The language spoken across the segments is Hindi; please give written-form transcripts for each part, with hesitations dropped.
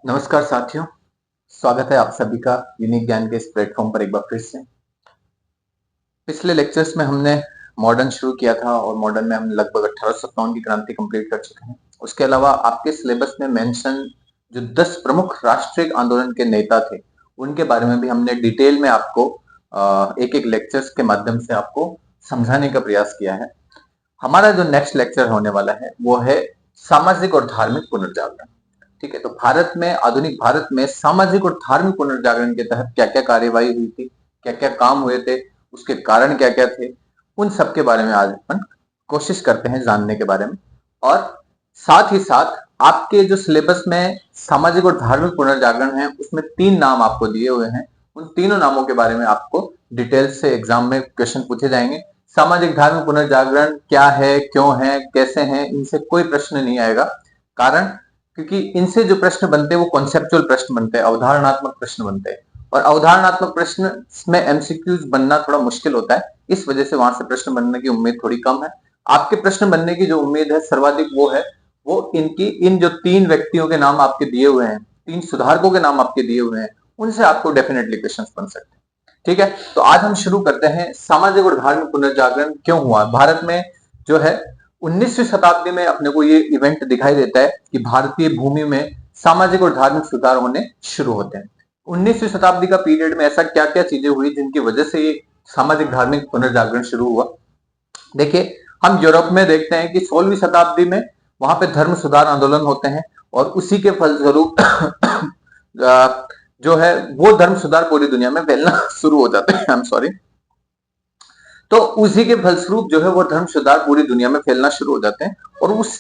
नमस्कार साथियों, स्वागत है आप सभी का यूनिक ज्ञान के इस प्लेटफॉर्म पर एक बार फिर से। पिछले लेक्चर्स में हमने मॉडर्न शुरू किया था और मॉडर्न में हम लगभग 1857 की क्रांति कंप्लीट कर चुके हैं। उसके अलावा आपके सिलेबस में मेंशन जो 10 प्रमुख राष्ट्रीय आंदोलन के नेता थे, उनके बारे में भी हमने डिटेल में आपको एक एक लेक्चर्स के माध्यम से आपको समझाने का प्रयास किया है। हमारा जो नेक्स्ट लेक्चर होने वाला है वो है सामाजिक और धार्मिक पुनर्जागरण। ठीक है, तो भारत में, आधुनिक भारत में सामाजिक और धार्मिक पुनर्जागरण के तहत क्या क्या कार्यवाही हुई थी, क्या क्या काम हुए थे, उसके कारण क्या क्या थे, उन सब के बारे में आज अपन कोशिश करते हैं जानने के बारे में। और साथ ही साथ आपके जो सिलेबस में सामाजिक और धार्मिक पुनर्जागरण है उसमें 3 नाम आपको दिए हुए हैं। उन तीनों नामों के बारे में आपको डिटेल से एग्जाम में क्वेश्चन पूछे जाएंगे। सामाजिक धार्मिक पुनर्जागरण क्या है, क्यों है, कैसे है, इनसे कोई प्रश्न नहीं आएगा। कारण क्योंकि इनसे जो प्रश्न बनते हैं वो कॉन्सेप्चुअल प्रश्न बनते हैं, अवधारणात्मक प्रश्न बनते हैं, और अवधारणात्मक प्रश्न में एमसीक्यूज बनना थोड़ा मुश्किल होता है। इस वजह से वहां से प्रश्न बनने की उम्मीद थोड़ी कम है। आपके प्रश्न बनने की जो उम्मीद है सर्वाधिक वो है, वो इनकी इन जो 3 व्यक्तियों के नाम आपके दिए हुए हैं, 3 सुधारकों के नाम आपके दिए हुए हैं, उनसे आपको डेफिनेटली क्वेश्चन बन सकते हैं। ठीक है, तो आज हम शुरू करते हैं। सामाजिक और धार्मिक पुनर्जागरण क्यों हुआ भारत में? जो है 19वीं शताब्दी में अपने को ये इवेंट दिखाई देता है कि भारतीय भूमि में सामाजिक और धार्मिक सुधार होने शुरू होते हैं। 19वीं शताब्दी का पीरियड में ऐसा क्या क्या चीजें हुई जिनकी वजह से ये सामाजिक धार्मिक पुनर्जागरण शुरू हुआ? देखिए, हम यूरोप में देखते हैं कि 16वीं शताब्दी में वहां पे धर्म सुधार आंदोलन होते हैं और उसी के फलस्वरूप जो है वो धर्म सुधार पूरी दुनिया में फैलना शुरू हो जाते हैं। I am sorry. तो उसी के फलस्वरूप जो है वो धर्म सुधार पूरी दुनिया में फैलना शुरू हो जाते हैं, और उस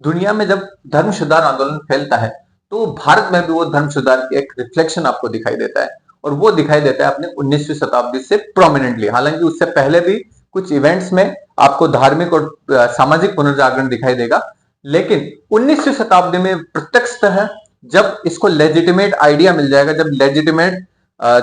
दुनिया में जब धर्म सुधार आंदोलन फैलता है तो भारत में भी वो धर्म सुधार की एक रिफ्लेक्शन आपको दिखाई देता है, और वो दिखाई देता है अपने 19वीं शताब्दी से प्रोमिनेंटली। हालांकि उससे पहले भी कुछ इवेंट्स में आपको धार्मिक और सामाजिक पुनर्जागरण दिखाई देगा, लेकिन 19वीं शताब्दी में प्रत्यक्षतः जब इसको लेजिटिमेट आइडिया मिल जाएगा, जब लेजिटिमेट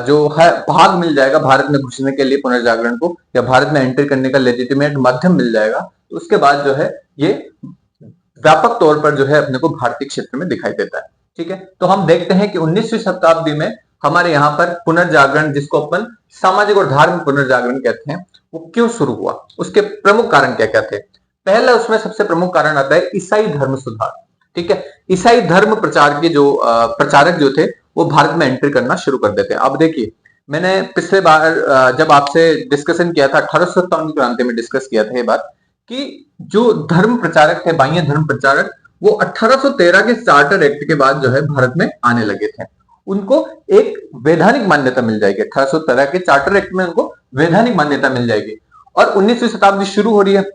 जो है भाग मिल जाएगा भारत में घुसने के लिए पुनर्जागरण को, या भारत में एंटर करने का लेजिटिमेट माध्यम मिल जाएगा, तो उसके बाद जो है ये व्यापक तौर पर जो है अपने को भारतीय क्षेत्र में दिखाई देता है। ठीक है, तो हम देखते हैं कि 19वीं शताब्दी में हमारे यहाँ पर पुनर्जागरण, जिसको अपन सामाजिक और धार्मिक पुनर्जागरण कहते हैं, वो क्यों शुरू हुआ, उसके प्रमुख कारण क्या क्या थे। पहला उसमें सबसे प्रमुख कारण आता है ईसाई धर्म सुधार। ठीक है, ईसाई धर्म प्रचार के जो प्रचारक जो थे वो भारत में एंट्री करना शुरू कर देते हैं। अब देखिए, मैंने पिछले बार जब आपसे डिस्कशन किया था, 1857 की क्रांति में डिस्कस किया था ये बात, कि जो धर्म प्रचारक थे, बाह्य धर्म प्रचारक, वो 1813 के चार्टर एक्ट के बाद जो है भारत में आने लगे थे। उनको एक वैधानिक मान्यता मिल जाएगी। 1813 के चार्टर एक्ट में उनको वैधानिक मान्यता मिल जाएगी, और 19वीं शताब्दी शुरू हो रही है,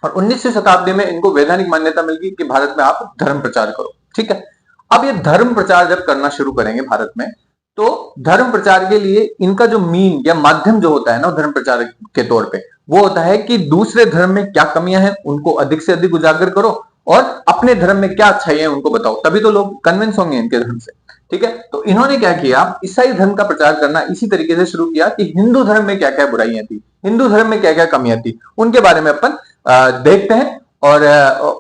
और 19वीं शताब्दी में इनको वैधानिक मान्यता मिल गई कि भारत में आप धर्म प्रचार करो। ठीक है, अब ये धर्म प्रचार जब करना शुरू करेंगे भारत में, तो धर्म प्रचार के लिए इनका जो मीन या माध्यम जो होता है ना धर्म प्रचार के तौर पे, वो होता है कि दूसरे धर्म में क्या कमियां हैं उनको अधिक से अधिक उजागर करो, और अपने धर्म में क्या अच्छाई है उनको बताओ, तभी तो लोग कन्विंस होंगे इनके धर्म से। ठीक है, तो इन्होंने क्या किया, ईसाई धर्म का प्रचार करना इसी तरीके से शुरू किया कि हिंदू धर्म में क्या क्या बुराइयां थी, हिंदू धर्म में क्या क्या कमियां थी, उनके बारे में अपन देखते हैं, और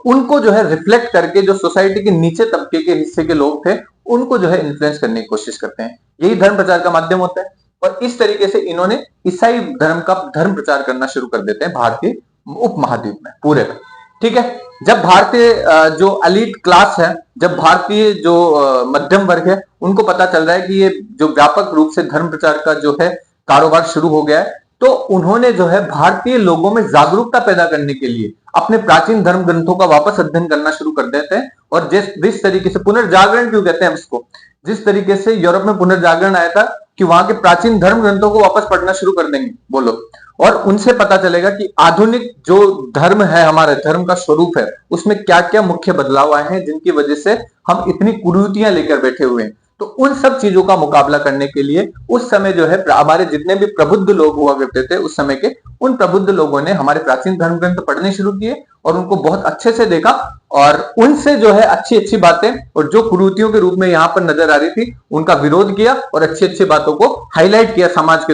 उनको जो है रिफ्लेक्ट करके जो सोसाइटी के नीचे तबके के हिस्से के लोग थे उनको जो है इन्फ्लुएंस करने की कोशिश करते हैं। यही धर्म प्रचार का माध्यम होता है, और इस तरीके से इन्होंने ईसाई धर्म का धर्म प्रचार करना शुरू कर देते हैं भारतीय उपमहाद्वीप में पूरे में। ठीक है, जब भारतीय जो एलीट क्लास है, जब भारतीय जो मध्यम वर्ग है, उनको पता चल रहा है कि ये जो व्यापक रूप से धर्म प्रचार का जो है कारोबार शुरू हो गया है, तो उन्होंने जो है भारतीय लोगों में जागरूकता पैदा करने के लिए अपने प्राचीन धर्म ग्रंथों का वापस अध्ययन करना शुरू कर देते हैं। और जिस तरीके से पुनर्जागरण क्यों कहते हैं उसको, जिस तरीके से यूरोप में पुनर्जागरण आया था कि वहां के प्राचीन धर्म ग्रंथों को वापस पढ़ना शुरू कर देंगे बोलो, और उनसे पता चलेगा कि आधुनिक जो धर्म है, हमारे धर्म का स्वरूप है, उसमें क्या क्या मुख्य बदलाव आए हैं जिनकी वजह से हम इतनी कुरीतियां लेकर बैठे हुए हैं। तो उन सब चीजों का मुकाबला करने के लिए उस समय जो है हमारे जितने भी प्रबुद्ध लोग हुआ करते थे उस समय के, उन प्रबुद्ध लोगों ने हमारे प्राचीन धर्म ग्रंथ पढ़ने शुरू किए और उनको बहुत अच्छे से देखा, और उनसे जो है अच्छी अच्छी बातें और जो कुरीतियों के रूप में यहाँ पर नजर आ रही थी उनका विरोध किया, और अच्छी अच्छी बातों को हाईलाइट किया समाज के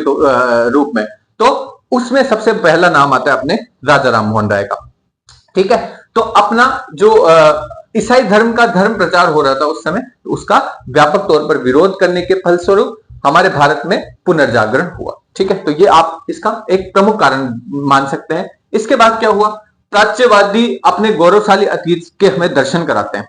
रूप में। तो उसमें सबसे पहला नाम आता है अपने राजा राम मोहन राय का। ठीक है, तो अपना जो ईसाई धर्म का धर्म प्रचार हो रहा था उस समय, तो उसका व्यापक तौर पर विरोध करने के फलस्वरूप हमारे भारत में पुनर्जागरण हुआ। ठीक है, तो ये आप इसका एक प्रमुख कारण मान सकते हैं। इसके बाद क्या हुआ, प्राच्यवादी अपने गौरवशाली अतीत के हमें दर्शन कराते हैं।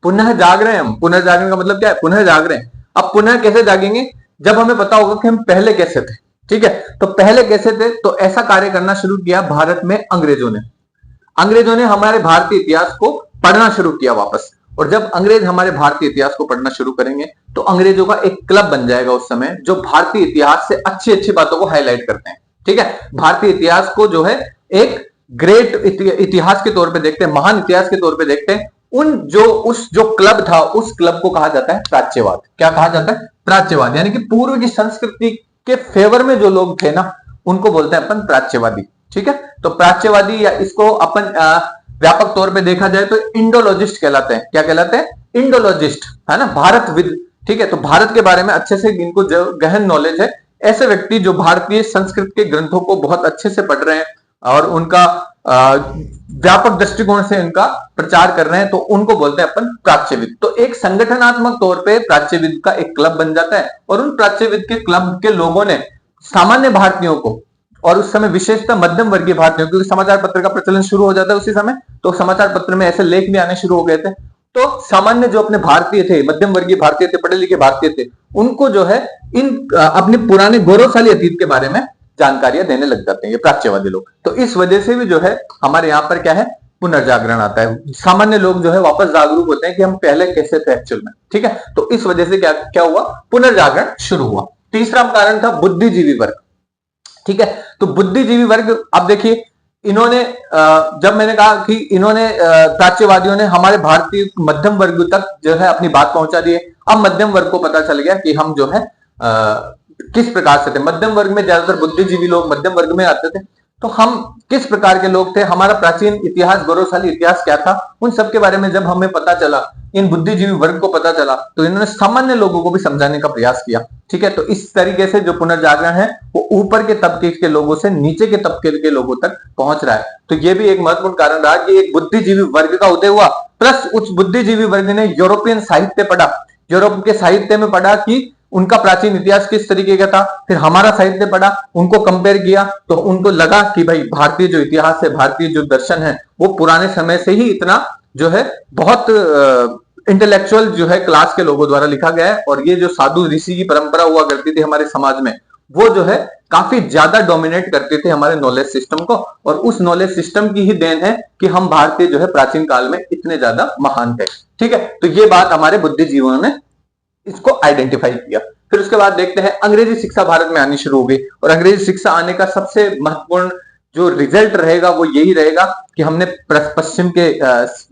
पुनः जाग रहे हैं हम, पुनर्जागरण का मतलब क्या है, पुनः जाग रहे हैं। अब पुनः कैसे जागेंगे, जब हमें पता होगा कि हम पहले कैसे थे। ठीक है, तो पहले कैसे थे, तो ऐसा कार्य करना शुरू किया भारत में अंग्रेजों ने हमारे भारतीय इतिहास को पढ़ना शुरू किया वापस। और जब अंग्रेज हमारे भारतीय इतिहास को पढ़ना शुरू करेंगे तो अंग्रेजों का एक क्लब बन जाएगा उस समय, जो भारतीय इतिहास से अच्छी अच्छी बातों को हाईलाइट करते हैं। ठीक है, भारतीय इतिहास को जो है एक ग्रेट इतिहास के तौर पे देखते हैं, महान इतिहास के तौर पे देखते हैं। उस जो क्लब था, उस क्लब को कहा जाता है प्राच्यवाद। क्या कहा जाता है, प्राच्यवाद। यानी कि पूर्व की संस्कृति के फेवर में जो लोग थे ना, उनको बोलते हैं अपन प्राच्यवादी। ठीक है, तो प्राच्यवादी, या इसको अपन व्यापक तौर पे देखा जाए तो इंडोलॉजिस्ट कहलाते हैं। क्या कहलाते हैं, इंडोलॉजिस्ट, है ना, भारतविद। ठीक है, तो भारत के बारे में अच्छे से इनको जो गहन नॉलेज है, ऐसे व्यक्ति जो भारतीय संस्कृत के ग्रंथों को बहुत अच्छे से पढ़ रहे हैं और उनका व्यापक दृष्टिकोण से इनका प्रचार कर रहे हैं, तो उनको बोलते हैं अपन प्राच्यविद। तो एक संगठनात्मक तौर पे प्राच्यविद का एक क्लब बन जाता है, और उन प्राच्यविद के क्लब के लोगों ने सामान्य भारतीयों को, और उस समय विशेषतः मध्यम वर्गीय भारतीयों, क्योंकि समाचार पत्र का प्रचलन शुरू हो जाता है उसी समय, तो समाचार पत्र में ऐसे लेख भी आने शुरू हो गए थे। तो सामान्य जो अपने भारतीय थे, मध्यम वर्गीय भारतीय थे, पढ़े लिखे भारतीय थे, उनको जो है इन अपने पुराने गौरवशाली अतीत के बारे में जानकारियां देने लग जाते हैं ये प्राच्यवादी लोग। तो इस वजह से भी जो है हमारे यहाँ पर क्या है, पुनर्जागरण आता है। सामान्य लोग जो है वापस जागरूक होते हैं कि हम पहले कैसे थे एक्चुअल में। ठीक है, तो इस वजह से क्या क्या हुआ, पुनर्जागरण शुरू हुआ। तीसरा कारण था बुद्धिजीवी वर्ग। ठीक है, तो बुद्धिजीवी वर्ग, अब देखिए इन्होंने जब मैंने कहा कि इन्होंने प्राच्यवादियों ने हमारे भारतीय मध्यम वर्ग तक जो है अपनी बात पहुंचा दी है। अब मध्यम वर्ग को पता चल गया कि हम जो है किस प्रकार से थे। मध्यम वर्ग में ज्यादातर बुद्धिजीवी लोग मध्यम वर्ग में आते थे, तो हम किस प्रकार के लोग थे, हमारा प्राचीन इतिहास, गौरवशाली इतिहास क्या था, उन सब के बारे में जब हमें पता चला, इन बुद्धिजीवी वर्ग को पता चला, तो इन्होंने सामान्य लोगों को भी समझाने का प्रयास किया। ठीक है, तो इस तरीके से जो पुनर्जागरण है वो ऊपर के तबके के लोगों से नीचे के तबके के लोगों तक पहुंच रहा है। तो ये भी एक महत्वपूर्ण कारण रहा कि एक बुद्धिजीवी वर्ग का उदय हुआ, प्लस उस बुद्धिजीवी वर्ग ने यूरोपियन साहित्य पढ़ा, यूरोप के साहित्य में पढ़ा कि उनका प्राचीन इतिहास किस तरीके का था, फिर हमारा साहित्य पढ़ा, उनको कंपेयर किया, तो उनको लगा कि भाई भारतीय जो इतिहास है, भारतीय जो दर्शन है, वो पुराने समय से ही इतना जो है बहुत इंटेलेक्चुअल जो है क्लास के लोगों द्वारा लिखा गया है। और ये जो साधु ऋषि की परंपरा हुआ करती थी हमारे समाज में, वो जो है काफी ज्यादा डोमिनेट करते थे हमारे नॉलेज सिस्टम को, और उस नॉलेज सिस्टम की ही देन है कि हम भारतीय जो है प्राचीन काल में इतने ज्यादा महान थे। ठीक है, तो ये बात हमारे बुद्धिजीवियों ने इसको आइडेंटिफाई किया। फिर उसके बाद देखते हैं अंग्रेजी शिक्षा भारत में आनी शुरू हो गई, और अंग्रेजी शिक्षा आने का सबसे महत्वपूर्ण जो रिजल्ट रहेगा वो यही रहेगा कि हमने पश्चिम के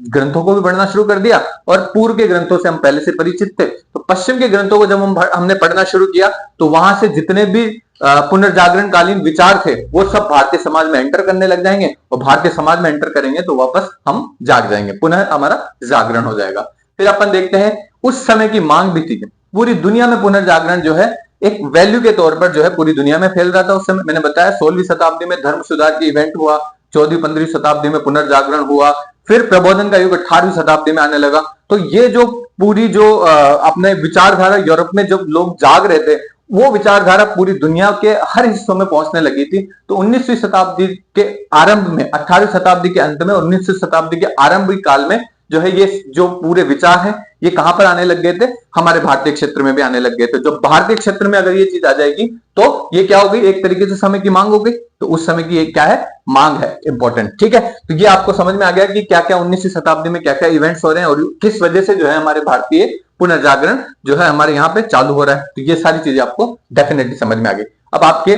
ग्रंथों को भी पढ़ना शुरू कर दिया, और पूर्व के ग्रंथों से हम पहले से परिचित थे, तो पश्चिम के ग्रंथों को जब हमने पढ़ना शुरू किया, तो वहां से जितने भी पुनर्जागरण कालीन विचार थे वो सब भारतीय समाज में एंटर करने लग जाएंगे, और भारतीय समाज में एंटर करेंगे तो वापस हम जाग जाएंगे, पुनः हमारा जागरण हो जाएगा। फिर अपन देखते हैं उस समय की मांग भी थी, पूरी दुनिया में पुनर्जागरण जो है एक वैल्यू के तौर पर जो है पूरी दुनिया में फैल रहा था। उस समय मैंने बताया 16वीं शताब्दी में धर्म सुधार की इवेंट हुआ, 14वीं-15वीं शताब्दी में पुनर्जागरण हुआ, फिर प्रबोधन का युग 18वीं शताब्दी में आने लगा। तो ये जो पूरी जो अपने विचारधारा यूरोप में जब लोग जाग रहे थे, वो विचारधारा पूरी दुनिया के हर हिस्सों में पहुंचने लगी थी। तो 19वीं शताब्दी के आरंभ में, 18वीं शताब्दी के अंत में, 19वीं शताब्दी के आरंभिक काल में जो है ये जो पूरे विचार है ये कहां पर आने लग गए थे, हमारे भारतीय क्षेत्र में भी आने लग गए थे। जो भारतीय क्षेत्र में अगर ये चीज आ जाएगी तो ये क्या हो गई, एक तरीके से समय की मांग हो गई। तो उस समय की क्या है, मांग है, इंपॉर्टेंट। ठीक है, तो ये आपको समझ में आ गया कि क्या क्या 19वीं शताब्दी में क्या क्या इवेंट्स हो रहे हैं और किस वजह से जो है हमारे भारतीय पुनर्जागरण जो है हमारे यहाँ पे चालू हो रहा है। तो ये सारी चीजें आपको डेफिनेटली समझ में आ गई। अब आपके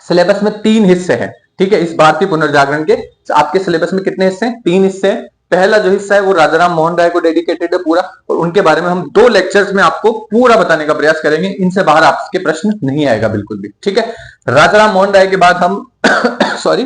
सिलेबस में 3 हिस्से हैं। ठीक है, इस भारतीय पुनर्जागरण के आपके सिलेबस में कितने हिस्से हैं, 3 हिस्से हैं। पहला जो हिस्सा है वो राजाराम मोहन राय को डेडिकेटेड है पूरा, और उनके बारे में हम 2 लेक्चर्स में आपको पूरा बताने का प्रयास करेंगे। इनसे बाहर आपके प्रश्न नहीं आएगा बिल्कुल भी। ठीक है, राजाराम मोहन राय के बाद हम सॉरी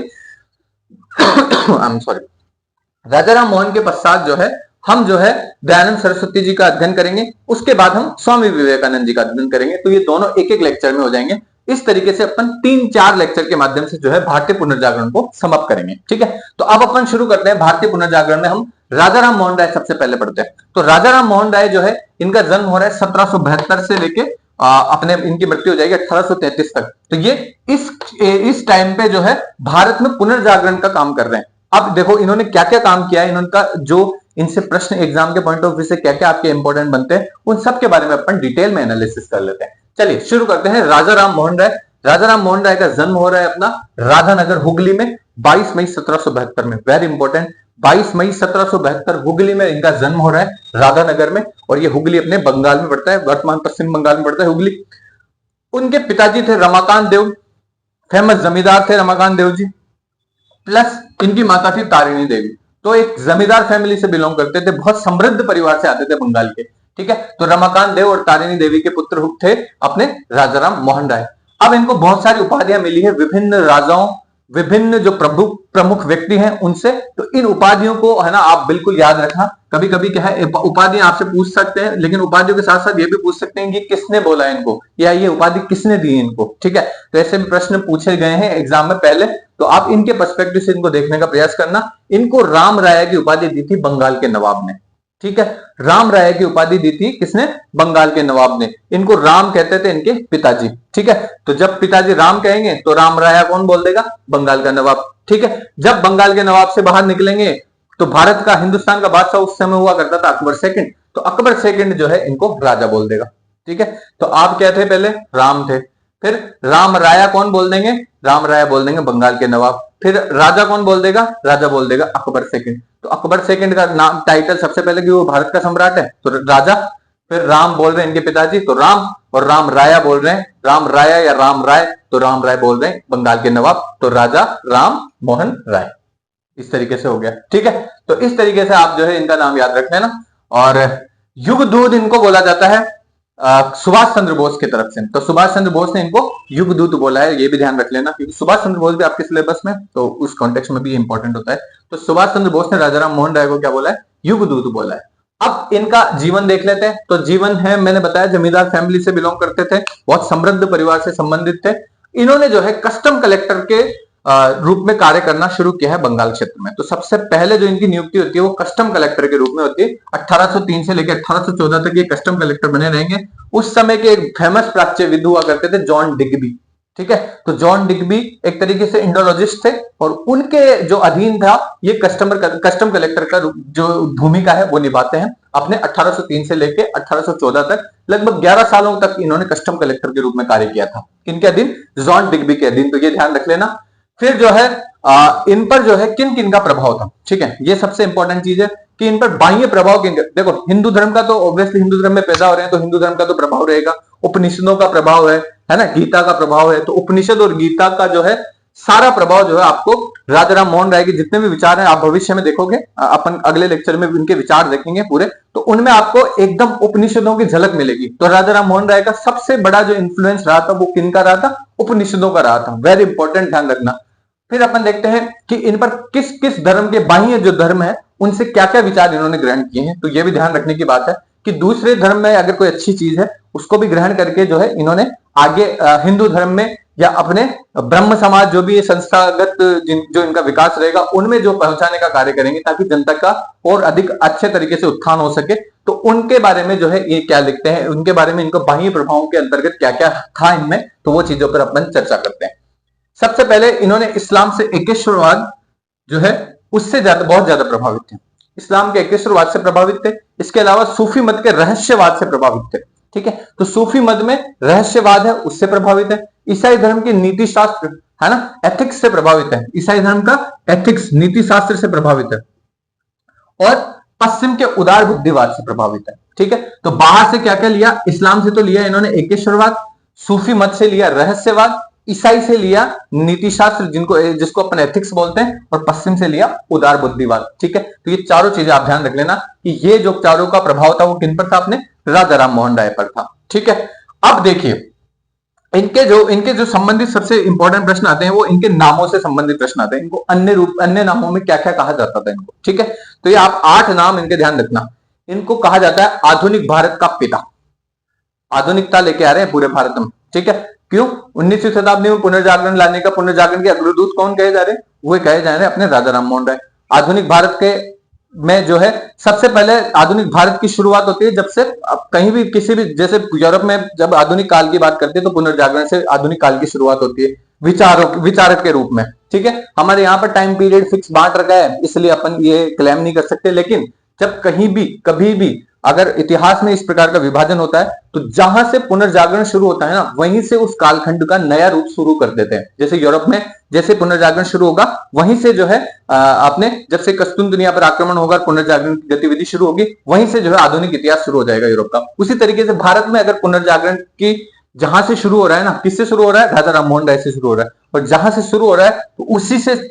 राजाराम मोहन के पश्चात जो है हम जो है दयानंद सरस्वती जी का अध्ययन करेंगे, उसके बाद हम स्वामी विवेकानंद जी का अध्ययन करेंगे। तो ये दोनों एक एक लेक्चर में हो जाएंगे। इस तरीके से अपन 3-4 लेक्चर के माध्यम से जो है भारतीय पुनर्जागरण को समाप्त करेंगे। ठीक है, तो अब अपन शुरू करते हैं भारतीय पुनर्जागरण में हम राजा राम मोहन राय सबसे पहले पढ़ते हैं। तो राजा राम मोहन राय जो है, इनका जन्म हो रहा है 1772 से लेके अपने इनकी मृत्यु हो जाएगी 1833 तक। तो ये इस टाइम पे जो है भारत में पुनर्जागरण का काम कर रहे हैं। अब देखो इन्होंने क्या क्या काम किया है, इनका जो इनसे प्रश्न एग्जाम के पॉइंट ऑफ व्यू से क्या क्या आपके इंपॉर्टेंट बनते हैं, उन सब के बारे में अपन डिटेल में एनालिसिस कर लेते हैं। चलिए शुरू करते हैं। राजा राम मोहन राय। राजा राम मोहन राय का जन्म हो रहा है अपना राधानगर हुगली में 22 मई 1772 में। वेरी इंपॉर्टेंट, 22 मई 1772 हुगली में इनका जन्म हो रहा है, राधानगर में। और ये हुगली अपने बंगाल में पड़ता है, वर्तमान पश्चिम बंगाल में पड़ता है हुगली। उनके पिताजी थे रमाकांत देव, फेमस जमींदार थे रमाकांत देव जी, प्लस इनकी माता थी तारिणी देवी। तो एक जमींदार फैमिली से बिलोंग करते थे, बहुत समृद्ध परिवार से आते थे बंगाल के। ठीक है, तो रमाकांत देव और तारिणी देवी के पुत्र थे अपने राजाराम मोहन राय। अब इनको बहुत सारी उपाधियां मिली है विभिन्न राजाओं, विभिन्न जो प्रमुख व्यक्ति हैं उनसे। तो इन उपाधियों को है ना आप बिल्कुल याद रखना। कभी कभी क्या है, उपाधियां आपसे पूछ सकते हैं, लेकिन उपाधियों के साथ साथ ये भी पूछ सकते हैं कि किसने बोला इनको, या ये उपाधि किसने दी इनको। ठीक है, तो ऐसे भी प्रश्न पूछे गए हैं एग्जाम में पहले, तो आप इनके पर्सपेक्टिव से इनको देखने का प्रयास करना। इनको राम राय की उपाधि दी थी बंगाल के नवाब ने। ठीक है, राम राय की उपाधि दी थी किसने? बंगाल के नवाब ने। इनको राम कहते थे इनके पिताजी। ठीक है, तो जब पिताजी राम कहेंगे तो राम राय कौन बोल देगा? बंगाल का नवाब। ठीक है, जब बंगाल के नवाब से बाहर निकलेंगे तो भारत का, हिंदुस्तान का बादशाह उस समय हुआ करता था अकबर सेकंड, तो अकबर सेकंड जो है इनको राजा बोल देगा। ठीक है, तो आप क्या थे? पहले राम थे, फिर राम राया कौन बोल देंगे? राम राया बोल देंगे बंगाल के नवाब। फिर राजा कौन बोल देगा? राजा बोल देगा अकबर सेकंड। तो अकबर सेकंड का नाम टाइटल सबसे पहले कि वो भारत का सम्राट है तो राजा। फिर राम बोल रहे हैं इनके पिताजी तो राम, और राम राया बोल रहे हैं, राम राया या राम राय, तो राम राय बोल रहे हैं बंगाल के नवाब, तो राजा राम मोहन राय। इस तरीके से हो गया। ठीक है, तो इस तरीके से आप जो है इनका नाम याद रख लेना। और युग दूत इनको बोला जाता है सुभाष चंद्र बोस की तरफ से। तो सुभाष चंद्र बोस ने इनको युग दूत बोला है, ये भी ध्यान रख लेना, क्योंकि सुभाष चंद्र बोस भी आपके सिलेबस में, तो उस कॉन्टेक्स्ट में भी इंपॉर्टेंट होता है। तो सुभाष चंद्र बोस ने राजाराम मोहन राय को क्या बोला है? युग दूत बोला है। अब इनका जीवन देख लेते हैं। तो जीवन है, मैंने बताया जमींदार फैमिली से बिलोंग करते थे, बहुत समृद्ध परिवार से संबंधित थे। इन्होंने जो है कस्टम कलेक्टर के रूप में कार्य करना शुरू किया है बंगाल क्षेत्र में। तो सबसे पहले जो इनकी नियुक्ति होती है वो कस्टम कलेक्टर के रूप में होती है। 1803 से लेकर 1814 तक ये कस्टम कलेक्टर बने रहेंगे। उस समय के एक फेमस प्राच्यविद हुआ करते थे जॉन डिग्बी। ठीक है, तो जॉन डिग्बी एक तरीके से इंडोलॉजिस्ट थे और उनके जो अधीन था ये कस्टम कलेक्टर का जो भूमिका है वो निभाते हैं। अपने 1803 से लेकर 1814 तक लगभग 11 सालों तक इन्होंने कस्टम कलेक्टर के रूप में कार्य किया था। किनके अधीन? जॉन डिग्बी के अधीन। तो ये ध्यान रख लेना। फिर जो है इन पर जो है किन किन का प्रभाव था। ठीक है, ये सबसे इंपॉर्टेंट चीज है कि इन पर बाह्य प्रभाव किन। देखो हिंदू धर्म का तो ऑब्वियसली हिंदू धर्म में पैदा हो रहे हैं तो हिंदू धर्म का तो प्रभाव रहेगा। उपनिषदों का प्रभाव है ना, गीता का प्रभाव है। तो उपनिषद और गीता का जो है सारा प्रभाव जो है आपको राजाराम मोहन राय के जितने भी विचार हैं आप भविष्य में देखोगे, अपन अगले लेक्चर में इनके विचार देखेंगे पूरे, तो उनमें आपको एकदम उपनिषदों की झलक मिलेगी। तो राजाराम मोहन राय का सबसे बड़ा जो इन्फ्लुएंस रहा था वो किनका रहा था? उपनिषदों का रहा था। वेरी इंपॉर्टेंट, ध्यान रखना। फिर अपन देखते हैं कि इन पर किस किस धर्म के, बाह्य जो धर्म है उनसे क्या क्या विचार इन्होंने ग्रहण किए हैं। तो ये भी ध्यान रखने की बात है कि दूसरे धर्म में अगर कोई अच्छी चीज है उसको भी ग्रहण करके जो है इन्होंने आगे हिंदू धर्म में या अपने ब्रह्म समाज जो भी संस्थागत जो इनका विकास रहेगा उनमें जो पहुंचाने का कार्य करेंगे ताकि जनता का और अधिक अच्छे तरीके से उत्थान हो सके। तो उनके बारे में जो है ये क्या लिखते हैं, उनके बारे में इनको बाह्य प्रभावों के अंतर्गत क्या क्या था इनमें, तो वो चीजों पर अपन चर्चा करते हैं। सबसे पहले इन्होंने इस्लाम से एकेश्वरवाद जो है उससे बहुत ज्यादा प्रभावित थे। इस्लाम के एकेश्वरवाद से प्रभावित थे। इसके अलावा सूफी मत के रहस्यवाद से प्रभावित थे। ठीक है, तो सूफी मत में रहस्यवाद है उससे प्रभावित है। ईसाई धर्म की नीति शास्त्र है ना, एथिक्स से प्रभावित है। ईसाई धर्म का एथिक्स नीति शास्त्र से प्रभावित है और पश्चिम के उदार बुद्धिवाद से प्रभावित है। ठीक है, तो बाहर से क्या क्या लिया? इस्लाम से तो लिया इन्होंने एकेश्वरवाद, सूफी मत से लिया रहस्यवाद, ईसाई से लिया नीति शास्त्र जिसको अपन एथिक्स बोलते हैं, और पश्चिम से लिया उदार बुद्धिवाद। ठीक है, तो ये चारों चीजें आप ध्यान रख लेना कि ये जो चारों का प्रभाव था वो किन पर था? अपने राजाराम मोहन राय पर था। ठीक है, अब देखिए इनके जो संबंधित सबसे इंपॉर्टेंट प्रश्न आते हैं वो इनके नामों से संबंधित प्रश्न आते हैं। इनको अन्य नामों में क्या क्या कहा जाता था इनको। ठीक है, तो ये आप 8 नाम इनके ध्यान रखना। इनको कहा जाता है आधुनिक भारत का पिता। आधुनिकता लेके आ रहे हैं पूरे भारत में। ठीक है, क्यों? 19वीं शताब्दी में पुनर्जागरण के अग्रदूत कौन कहे जा रहे हैं? वो कहे जा रहे हैं अपने राजाराम मोहन राय। आधुनिक भारत के में जो है सबसे पहले आधुनिक भारत की शुरुआत होती है, जब से कहीं भी किसी भी, जैसे यूरोप में जब आधुनिक काल की बात करते हैं तो पुनर्जागरण से आधुनिक काल की शुरुआत होती है, विचारक के रूप में। ठीक है, हमारे यहाँ पर टाइम पीरियड फिक्स बांट रखा है, इसलिए अपन ये क्लेम नहीं कर सकते, लेकिन जब कहीं भी कभी भी अगर इतिहास में इस प्रकार का विभाजन होता है तो जहां से पुनर्जागरण शुरू होता है ना, वहीं से उस कालखंड का नया रूप शुरू कर देते हैं। जैसे यूरोप में जैसे पुनर्जागरण शुरू होगा, वहीं से जो है आपने जब से कस्तुनतुनिया पर आक्रमण होगा, पुनर्जागरण की गतिविधि शुरू होगी, वहीं से जो है आधुनिक इतिहास शुरू हो जाएगा यूरोप का। उसी तरीके से भारत में अगर पुनर्जागरण की जहां से शुरू हो रहा है ना, किससे शुरू हो रहा है, राजा राममोहन राय से शुरू हो रहा है, और जहां से शुरू हो रहा है तो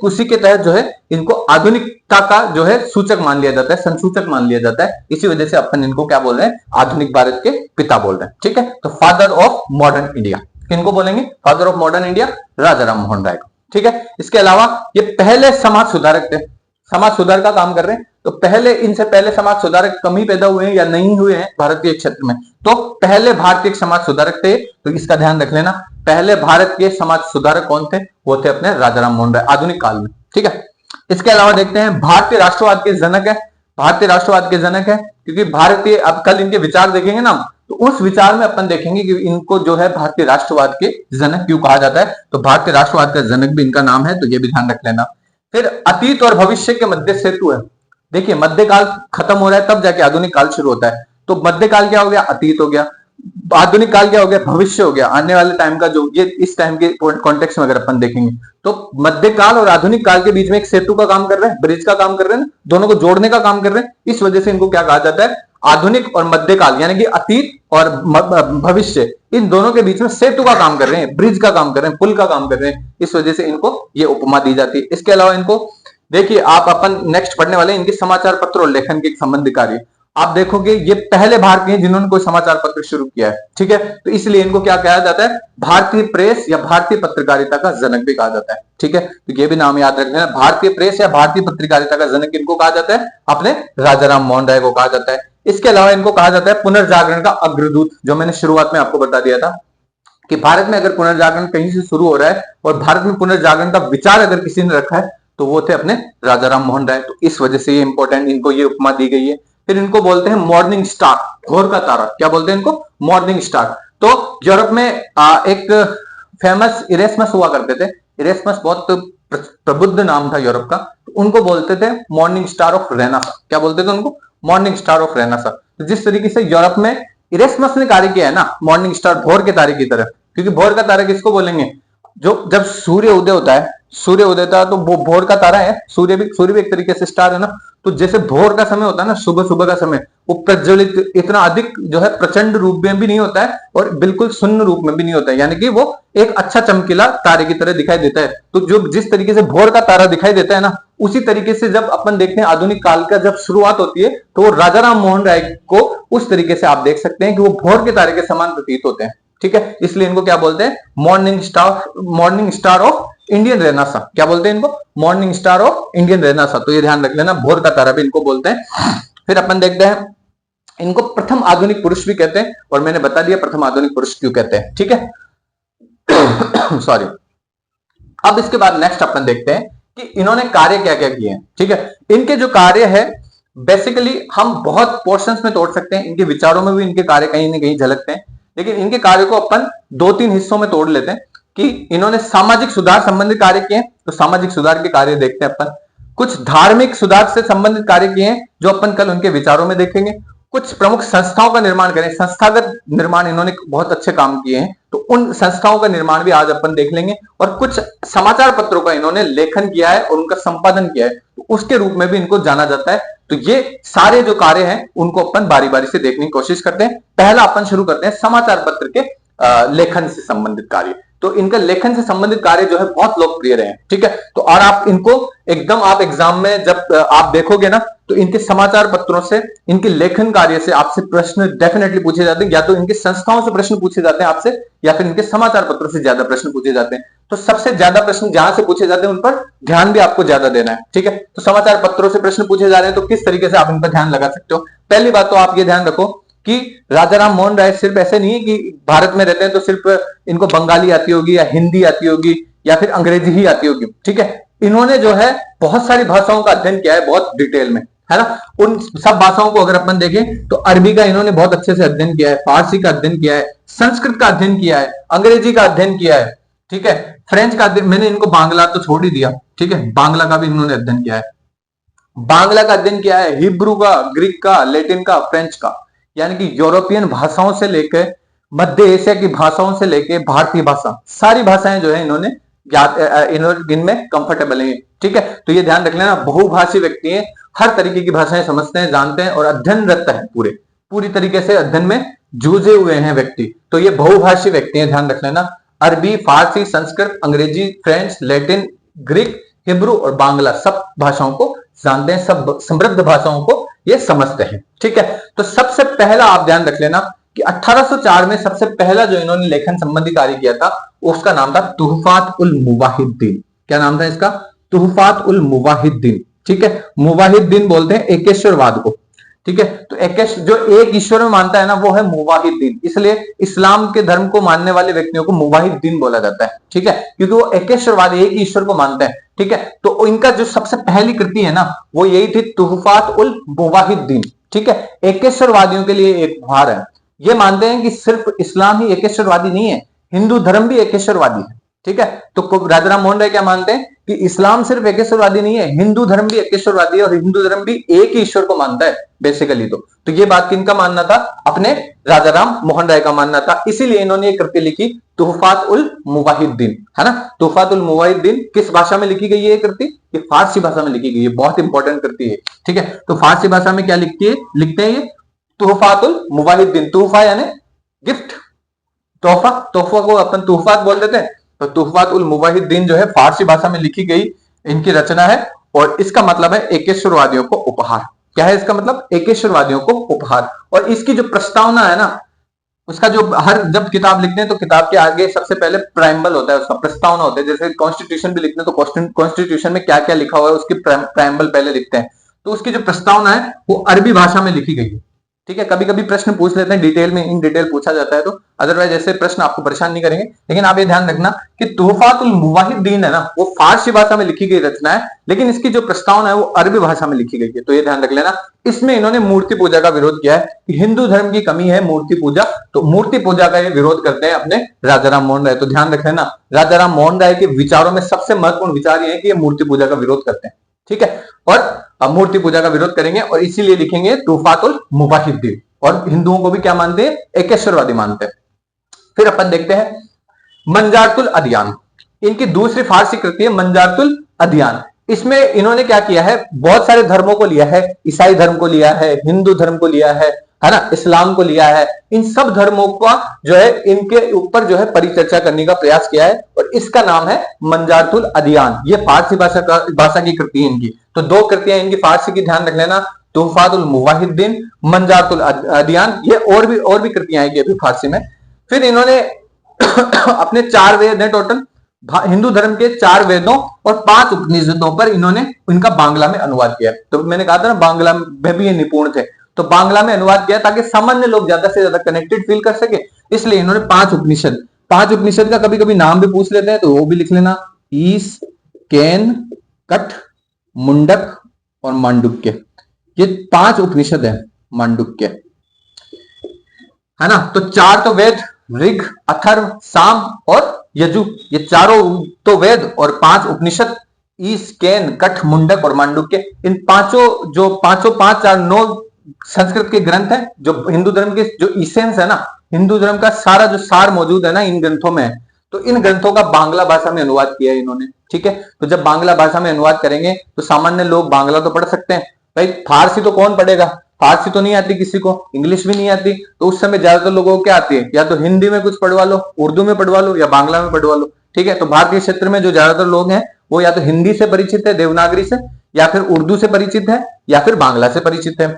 उसी के तहत जो है इनको आधुनिकता का जो है सूचक मान लिया जाता है, संसूचक मान लिया जाता है। इसी वजह से अपन इनको क्या बोल रहे हैं, आधुनिक भारत के पिता बोल रहे हैं। ठीक है, तो फादर ऑफ मॉडर्न इंडिया किनको बोलेंगे, father of modern India Raja Rammohan Roy को। ठीक है, इसके अलावा ये पहले समाज सुधारक थे, समाज सुधार का काम कर रहे हैं। तो पहले इनसे पहले समाज सुधारक कम ही पैदा हुए हैं या नहीं हुए हैं भारतीय क्षेत्र में, तो पहले भारतीय समाज सुधारक थे, तो इसका ध्यान रख लेना। पहले भारत के समाज सुधारक कौन थे, वो थे अपने राजा राममोहन राय आधुनिक काल में। ठीक है, इसके अलावा देखते हैं भारतीय राष्ट्रवाद के जनक है, भारतीय राष्ट्रवाद के जनक है क्योंकि भारतीय, अब कल इनके विचार देखेंगे ना, तो उस विचार में अपन देखेंगे कि इनको जो है भारतीय राष्ट्रवाद के जनक क्यों कहा जाता है, तो भारतीय राष्ट्रवाद का जनक भी इनका नाम है, तो ये भी ध्यान रख लेना। फिर अतीत और भविष्य के मध्य सेतु है। देखिए मध्यकाल खत्म हो रहा है, तब जाके आधुनिक काल शुरू होता है, तो मध्यकाल क्या हो गया, अतीत हो गया, आधुनिक काल क्या हो गया, भविष्य हो गया, आने वाले टाइम का जो ये इस टाइम के कॉन्टेक्स्ट में अगर अपन देखेंगे तो मध्यकाल और आधुनिक काल के बीच में एक सेतु का काम कर रहे हैं, ब्रिज का काम कर रहे हैं, दोनों को जोड़ने का काम कर रहे हैं। इस वजह से इनको क्या कहा जाता है, आधुनिक और मध्यकाल, यानी कि अतीत और भविष्य, इन दोनों के बीच में सेतु का काम कर रहे हैं, ब्रिज का काम कर रहे हैं, पुल का काम कर रहे हैं। इस वजह से इनको ये उपमा दी जाती है। इसके अलावा इनको देखिए, आप अपन नेक्स्ट पढ़ने वाले इनके समाचार पत्र और लेखन के संबंधी कार्य, आप देखोगे ये पहले भारतीय हैं जिन्होंने कोई समाचार पत्र शुरू किया है। ठीक है, तो इसलिए इनको क्या कहा जाता है, भारतीय प्रेस या भारतीय पत्रकारिता का जनक भी कहा जाता है। ठीक है, तो ये भी नाम याद रखना, भारतीय प्रेस या भारतीय पत्रकारिता का जनक इनको कहा जाता है, अपने राजा राममोहन राय को कहा जाता है। इसके अलावा इनको कहा जाता है पुनर्जागरण का अग्रदूत, जो मैंने शुरुआत में आपको बता दिया था कि भारत में अगर पुनर्जागरण कहीं से शुरू हो रहा है और भारत में पुनर्जागरण का विचार अगर किसी ने रखा है तो वो थे अपने राजा राममोहन राय। तो इस वजह से ये इंपॉर्टेंट, इनको ये उपमा दी गई है। फिर इनको बोलते हैं मॉर्निंग स्टार, भोर का तारा, क्या बोलते हैं इनको, मॉर्निंग स्टार। तो यूरोप में एक फेमस इरेस्मस हुआ करते थे, इरेस्मस बहुत प्रबुद्ध नाम था यूरोप का, तो उनको बोलते थे मॉर्निंग स्टार ऑफ रेनासा। क्या बोलते थे उनको, मॉर्निंग स्टार ऑफ रेनासा। तो जिस तरीके से यूरोप में इरेस्मस ने कार्य किया है ना, मॉर्निंग स्टार भोर के तारे की तरह, क्योंकि भोर का तारा किसको बोलेंगे, जो जब सूर्य उदय होता है, सूर्य उदय होता है तो वो भोर का तारा है, सूर्य भी एक तरीके से स्टार है ना। तो जैसे भोर का समय होता है ना, सुबह सुबह का समय, वो प्रज्वलित इतना अधिक जो है प्रचंड रूप में भी नहीं होता है और बिल्कुल शून्य रूप में भी नहीं होता है, यानी कि वो एक अच्छा चमकीला तारे की तरह दिखाई देता है। तो जो जिस तरीके से भोर का तारा दिखाई देता है ना, उसी तरीके से जब अपन देखते हैं आधुनिक काल का जब शुरुआत होती है तो वो राजा राममोहन राय को उस तरीके से आप देख सकते हैं कि वो भोर के तारे के समान प्रतीत होते हैं। ठीक है, इसलिए इनको क्या बोलते हैं, morning star of Indian Renaissance. क्या बोलते हैं इनको, morning star of Indian Renaissance. तो ये ध्यान रख लेना, भोर का तारा भी इनको बोलते हैं। फिर अपन देखते हैं, इनको प्रथम आधुनिक पुरुष भी कहते हैं, और मैंने बता दिया प्रथम आधुनिक पुरुष क्यों कहते हैं। ठीक है सॉरी। अब इसके बाद नेक्स्ट अपन देखते हैं कि इन्होंने कार्य क्या क्या किए हैं। ठीक है, इनके जो कार्य है बेसिकली हम बहुत पोर्शंस में तोड़ सकते हैं, इनके विचारों में भी इनके कार्य कहीं ना कहीं झलकते हैं, लेकिन इनके कार्य को अपन 2-3 हिस्सों में तोड़ लेते हैं कि इन्होंने सामाजिक सुधार संबंधित कार्य किए हैं, तो सामाजिक सुधार के कार्य देखते हैं अपन। कुछ धार्मिक सुधार से संबंधित कार्य किए हैं जो अपन कल उनके विचारों में देखेंगे। कुछ प्रमुख संस्थाओं का निर्माण करें, संस्थागत निर्माण इन्होंने बहुत अच्छे काम किए हैं, तो उन संस्थाओं का निर्माण भी आज अपन देख लेंगे। और कुछ समाचार पत्रों का इन्होंने लेखन किया है और उनका संपादन किया है, तो उसके रूप में भी इनको जाना जाता है। तो ये सारे जो कार्य हैं उनको अपन बारी बारी से देखने की कोशिश करते हैं। पहला अपन शुरू करते हैं समाचार पत्र के लेखन से संबंधित कार्य। तो इनका लेखन से संबंधित कार्य जो है बहुत लोकप्रिय रहे हैं। ठीक है, तो और आप इनको एकदम आप एग्जाम में जब आप देखोगे ना, तो इनके समाचार पत्रों से, इनके लेखन कार्य से आपसे प्रश्न डेफिनेटली पूछे जाते हैं, या तो इनके संस्थाओं से प्रश्न पूछे जाते हैं आपसे, या फिर इनके समाचार पत्रों से ज्यादा प्रश्न पूछे जाते हैं। तो सबसे ज्यादा प्रश्न जहां से पूछे जाते हैं उन पर ध्यान भी आपको ज्यादा देना है। ठीक है, तो समाचार पत्रों से प्रश्न पूछे जा रहे हैं तो किस तरीके से आप इन पर ध्यान लगा सकते हो। पहली बात तो आप ये ध्यान रखो कि राजा राममोहन राय सिर्फ ऐसे नहीं है कि भारत में रहते हैं तो सिर्फ इनको बंगाली आती होगी या हिंदी आती होगी या फिर अंग्रेजी ही आती होगी। ठीक है, इन्होंने जो है बहुत सारी भाषाओं का अध्ययन किया है, बहुत डिटेल में, है ना। उन सब भाषाओं को अगर अपन देखें तो अरबी का इन्होंने बहुत अच्छे से अध्ययन किया है, फारसी का अध्ययन किया है, संस्कृत का अध्ययन किया है, अंग्रेजी का अध्ययन किया है, ठीक है, फ्रेंच का अध्ययन, मैंने इनको बांग्ला तो छोड़ ही दिया, ठीक है, बांग्ला का भी इन्होंने अध्ययन किया है, बांग्ला का अध्ययन किया है, हिब्रू का, ग्रीक का, लैटिन का, फ्रेंच का, यानी कि यूरोपियन भाषाओं से लेकर मध्य एशिया की भाषाओं से लेकर भारतीय भाषा, सारी भाषाएं जो है इन्होंने इनमें कंफर्टेबल है, ठीक है। तो ये ध्यान रख लेना, बहुभाषी व्यक्ति है, हर तरीके की भाषाएं समझते हैं, जानते हैं और अध्ययनरत है, पूरी तरीके से अध्ययन में जूझे हुए हैं व्यक्ति, तो ये बहुभाषी व्यक्ति है, ध्यान रख लेना। अरबी, फारसी, संस्कृत, अंग्रेजी, फ्रेंच, लैटिन, ग्रीक, हिब्रू और बांग्ला सब भाषाओं को जानते हैं, सब समृद्ध भाषाओं को ये समझते हैं, ठीक है। तो सबसे पहला आप ध्यान रख लेना कि 1804 में सबसे पहला जो इन्होंने लेखन संबंधी कार्य किया था उसका नाम था तुहफात उल मुवाहिद्दीन। क्या नाम था इसका? तुहफात उल मुवाहिद्दीन, ठीक है। मुवाहिद्दीन बोलते हैं एकेश्वरवाद को, ठीक है। तो जो एक ईश्वर में मानता है ना वो है मुवाहिद्दीन, इसलिए इस्लाम के धर्म को मानने वाले व्यक्तियों को मुवाहिद्दीन बोला जाता है, ठीक है, क्योंकि वो एकेश्वरवादी एक ईश्वर को मानते हैं, ठीक है। तो इनका जो सबसे पहली कृति है ना वो यही थी, तुहफात उल मुवाहिद्दीन, ठीक है। एकेश्वरवादियों के लिए एक उपहार है, ये मानते हैं कि सिर्फ इस्लाम ही एकेश्वरवादी नहीं है, हिंदू धर्म भी एकेश्वरवादी है, ठीक है। तो राजाराम मोहन राय क्या मानते हैं कि इस्लाम सिर्फ एकेश्वरवादी नहीं है, हिंदू धर्म भी एकेश्वरवादी है और हिंदू धर्म भी एक ही ईश्वर को मानता है बेसिकली। तो ये बात किनका मानना था? अपने राजाराम मोहन राय का मानना था, इसीलिए इन्होंने एक कृति लिखी तुहफात उल मुवाहिद्दीन, है ना। तुहफात उल मुवाहिद्दीन किस भाषा में लिखी गई है ये कृति? ये फारसी भाषा में लिखी गई है, बहुत इंपॉर्टेंट कृति है, ठीक है। तो फारसी भाषा में क्या लिखते हैं ये? तुहफात उल मुवाहिद्दीन, तोहफा यानी गिफ्ट, तोहफा को अपन तुहफात बोल देते हैं, तो तुहफात उल मुवाहिद्दीन जो है फारसी भाषा में लिखी गई इनकी रचना है और इसका मतलब है एकेश्वरवादियों को उपहार। क्या है इसका मतलब? एकेश्वरवादियों को उपहार। और इसकी जो प्रस्तावना है ना, उसका जो जब किताब लिखते हैं तो किताब के आगे सबसे पहले प्राइम्बल होता है, उसका प्रस्तावना होता है, जैसे कॉन्स्टिट्यूशन भी लिखते हैं तो कॉन्स्टिट्यूशन में क्या क्या लिखा हुआ है उसकी प्राइम्बल पहले लिखते हैं, तो उसकी जो प्रस्तावना है वो अरबी भाषा में लिखी गई है, ठीक है। कभी कभी प्रश्न पूछ लेते हैं डिटेल में, इन डिटेल पूछा जाता है, तो अदरवाइज ऐसे प्रश्न आपको परेशान नहीं करेंगे। लेकिन आप ये ध्यान रखना कि तुहफातुल मुवाहिद्दीन है ना वो फारसी भाषा में लिखी गई रचना है, लेकिन इसकी जो प्रस्तावना है वो अरबी भाषा में लिखी गई है, तो ये ध्यान रख लेना। इसमें इन्होंने मूर्ति पूजा का विरोध किया है कि हिंदू धर्म की कमी है मूर्ति पूजा, तो मूर्ति पूजा का ये विरोध करते हैं अपने राजाराम मोहन राय। तो ध्यान रख लेना, राजाराम मोहन राय के विचारों में सबसे महत्वपूर्ण विचार ये है कि ये मूर्ति पूजा का विरोध करते हैं, ठीक है, और मूर्ति पूजा का विरोध करेंगे और इसीलिए लिखेंगे तुहफातुल मुवाहिद्दीन। और हिंदुओं को भी क्या मानते हैं? एकेश्वरवादी मानते हैं। फिर अपन देखते हैं मंजारतुल अदियान, इनकी दूसरी फारसी कृति है मंजारतुल अदियान। इसमें इन्होंने क्या किया है? बहुत सारे धर्मों को लिया है, ईसाई धर्म को लिया है, हिंदू धर्म को लिया है ना, इस्लाम को लिया है, इन सब धर्मों का जो है इनके ऊपर जो है परिचर्चा करने का प्रयास किया है और इसका नाम है मंजारतुल अदियान। ये फारसी भाषा की कृति है इनकी। तो दो कृतियां इनकी फारसी की ध्यान रख लेना, तुहफातुल मुवाहिद्दीन, मंजारतुल अदियान, ये और भी कृतियां आएगी अभी फारसी में। फिर इन्होंने अपने 4 वेद हैं टोटल, हिंदू धर्म के 4 वेदों और 5 उपनिषदों पर इन्होंने इनका बांग्ला में अनुवाद किया। तो मैंने कहा था ना बांग्ला में भी ये निपुण थे, तो बांग्ला में अनुवाद किया ताकि सामान्य लोग ज्यादा से ज्यादा कनेक्टेड फील कर सके, इसलिए इन्होंने 5 उपनिषद का कभी कभी नाम भी पूछ लेते हैं तो वो भी लिख लेना, ईश, केन, कठ, मुंडक और मांडुक्य। ये 5 उपनिषद है मांडुक्य, है ना। तो 4 तो वेद, ऋग, अथर्व, साम और यजु, ये चारों तो वेद और 5 उपनिषद, ईश, केन, कठ, मुंडक और मांडुक्य। इन पांचों जो 5 4 9 संस्कृत के ग्रंथ हैं, जो हिंदू धर्म के जो इसेंस है ना, हिंदू धर्म का सारा जो सार मौजूद है ना इन ग्रंथों में, तो इन ग्रंथों का बांग्ला भाषा में अनुवाद किया है इन्होंने, ठीक है। तो जब बांग्ला भाषा में अनुवाद करेंगे तो सामान्य लोग बांग्ला तो पढ़ सकते हैं, भाई फारसी तो कौन पढ़ेगा? फारसी तो नहीं आती किसी को, इंग्लिश भी नहीं आती, तो उस समय ज्यादातर लोगों को क्या आती है? या तो हिंदी में कुछ पढ़वा लो, उर्दू में पढ़वा लो या बांग्ला में पढ़वा लो, ठीक है। तो भारतीय क्षेत्र में जो ज्यादातर लोग हैं वो या तो हिंदी से परिचित है, देवनागरी से, या फिर उर्दू से परिचित है, या फिर बांग्ला से परिचित है,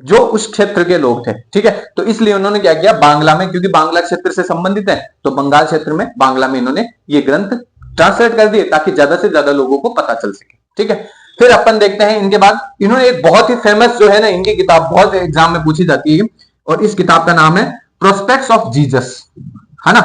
जो उस क्षेत्र के लोग थे, ठीक है। तो इसलिए उन्होंने क्या किया, बांग्ला में, क्योंकि बांग्ला क्षेत्र से संबंधित है तो बंगाल क्षेत्र में बांग्ला में इन्होंने ये ग्रंथ ट्रांसलेट कर दिए ताकि ज्यादा से ज्यादा लोगों को पता चल सके, ठीक है। फिर अपन देखते हैं इनके बाद इन्होंने एक बहुत ही फेमस जो है ना इनकी किताब, बहुत एग्जाम में पूछी जाती है, और इस किताब का नाम है प्रोस्पेक्ट्स ऑफ जीसस, है ना।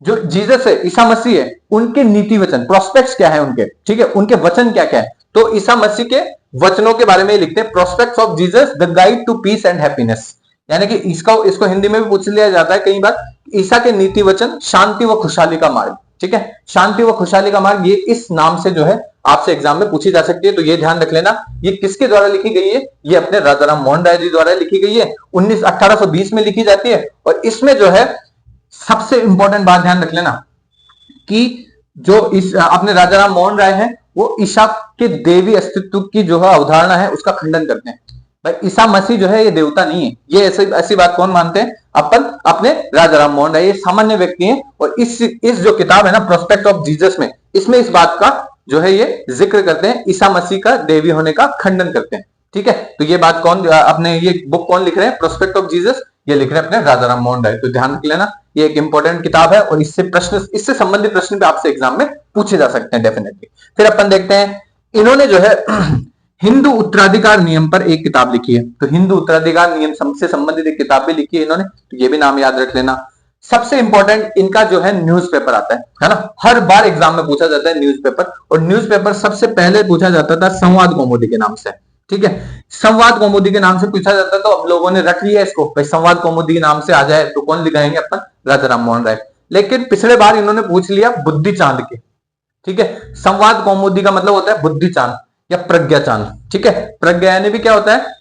जो जीसस है, ईसा मसीह है, उनके नीति वचन, प्रोस्पेक्ट्स क्या है उनके, ठीक है, उनके वचन क्या क्या है। तो ईसा मसीह के वचनों के बारे में लिखते हैं, prospects of Jesus the guide to peace and happiness. यानी कि इसको हिंदी में भी पूछ लिया जाता है कई बार, ईसा के नीति वचन शांति व खुशहाली का मार्ग, ठीक है, शांति व खुशहाली का मार्ग, ये इस नाम से जो है आपसे एग्जाम में पूछी जा सकती है। तो ये ध्यान रख लेना, ये किसके द्वारा लिखी गई है, ये अपने राजा राम मोहन राय जी द्वारा लिखी गई है, 1820 में लिखी जाती है। और इसमें जो है सबसे इंपॉर्टेंट बात ध्यान रख लेना कि जो इस अपने राजा राम मोहन राय हैं, वो ईसा के देवी अस्तित्व की जो है अवधारणा है उसका खंडन करते हैं। भाई ईसा मसीह जो है ये देवता नहीं है, ये ऐसी बात कौन मानते हैं, अपन अपने राजा राम मोहन राय, ये सामान्य व्यक्ति हैं। और इस जो किताब है ना, प्रोस्पेक्ट ऑफ जीसस में, इसमें इस बात का जो है ये जिक्र करते हैं, ईसा मसीह का देवी होने का खंडन करते हैं, ठीक है। तो ये बात कौन, अपने ये बुक कौन लिख रहे हैं, प्रोस्पेक्ट ऑफ जीसस, ये लिख रहे हैं अपने राजा राम मोहन राय। तो ध्यान रख लेना, ये एक इंपॉर्टेंट किताब है और इससे संबंधित प्रश्न भी आपसे एग्जाम में पूछे जा सकते हैं डेफिनेटली। फिर अपन देखते हैं, इन्होंने जो है हिंदू उत्तराधिकार नियम पर एक किताब लिखी है। तो हिंदू उत्तराधिकार नियम से संबंधित एक किताब भी लिखी है इन्होंने, तो ये भी नाम याद रख लेना। सबसे इंपॉर्टेंट इनका जो है न्यूज़पेपर आता है ना, हर बार एग्जाम में पूछा जाता है न्यूज़पेपर। और न्यूज़पेपर सबसे पहले पूछा जाता था संवाद कौमुदी के नाम से, ठीक है, संवाद कौमुदी के नाम से पूछा जाता। तो अब लोगों ने रख लिया इसको, भाई संवाद कौमुदी के नाम से आ जाए तो कौन लिखाएंगे, अपन राजा राम मोहन राय। लेकिन पिछले बार इन्होंने पूछ लिया बुद्धि चांद के, ठीक है। संवाद कौमुदी का मतलब होता है बुद्धि चांद या प्रज्ञा चांद, ठीक है। प्रज्ञा यानी भी क्या होता है,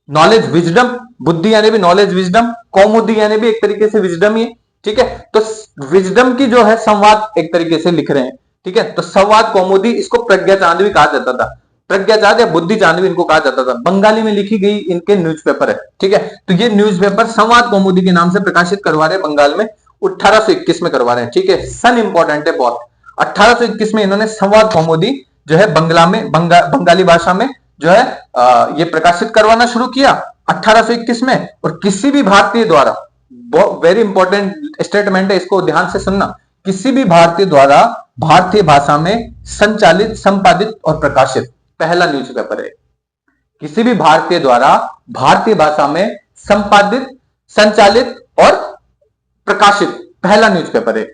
नॉलेज विजडम, बुद्धि यानी भी नॉलेज विजडम, कौमुदी यानी भी एक तरीके से विजडम ही, ठीक है। तो विजडम की जो है संवाद एक तरीके से लिख रहे हैं, ठीक है। तो संवाद कौमुदी, इसको प्रज्ञा चांद भी कहा जाता था, प्रज्ञा चांद या बुद्धि चांद भी इनको कहा जाता था। बंगाली में लिखी गई इनके न्यूज़पेपर है, ठीक है। तो ये न्यूज़पेपर संवाद कौमुदी के नाम से प्रकाशित करवा रहे हैं बंगाल में, 1821 में करवा रहे हैं, ठीक है। सन इंपॉर्टेंट है बहुत, 1821 में इन्होंने संवाद कौमुदी जो है बंगाली भाषा में जो है ये प्रकाशित करवाना शुरू किया 1821 में। और किसी भी भारतीय द्वारा, वेरी इंपॉर्टेंट स्टेटमेंट है, इसको ध्यान से सुनना, किसी भी भारतीय द्वारा भारतीय भाषा में संचालित, संपादित और प्रकाशित पहला न्यूज़पेपर है। किसी भी भारतीय द्वारा भारतीय भाषा में संपादित, संचालित और प्रकाशित पहला न्यूज़पेपर है,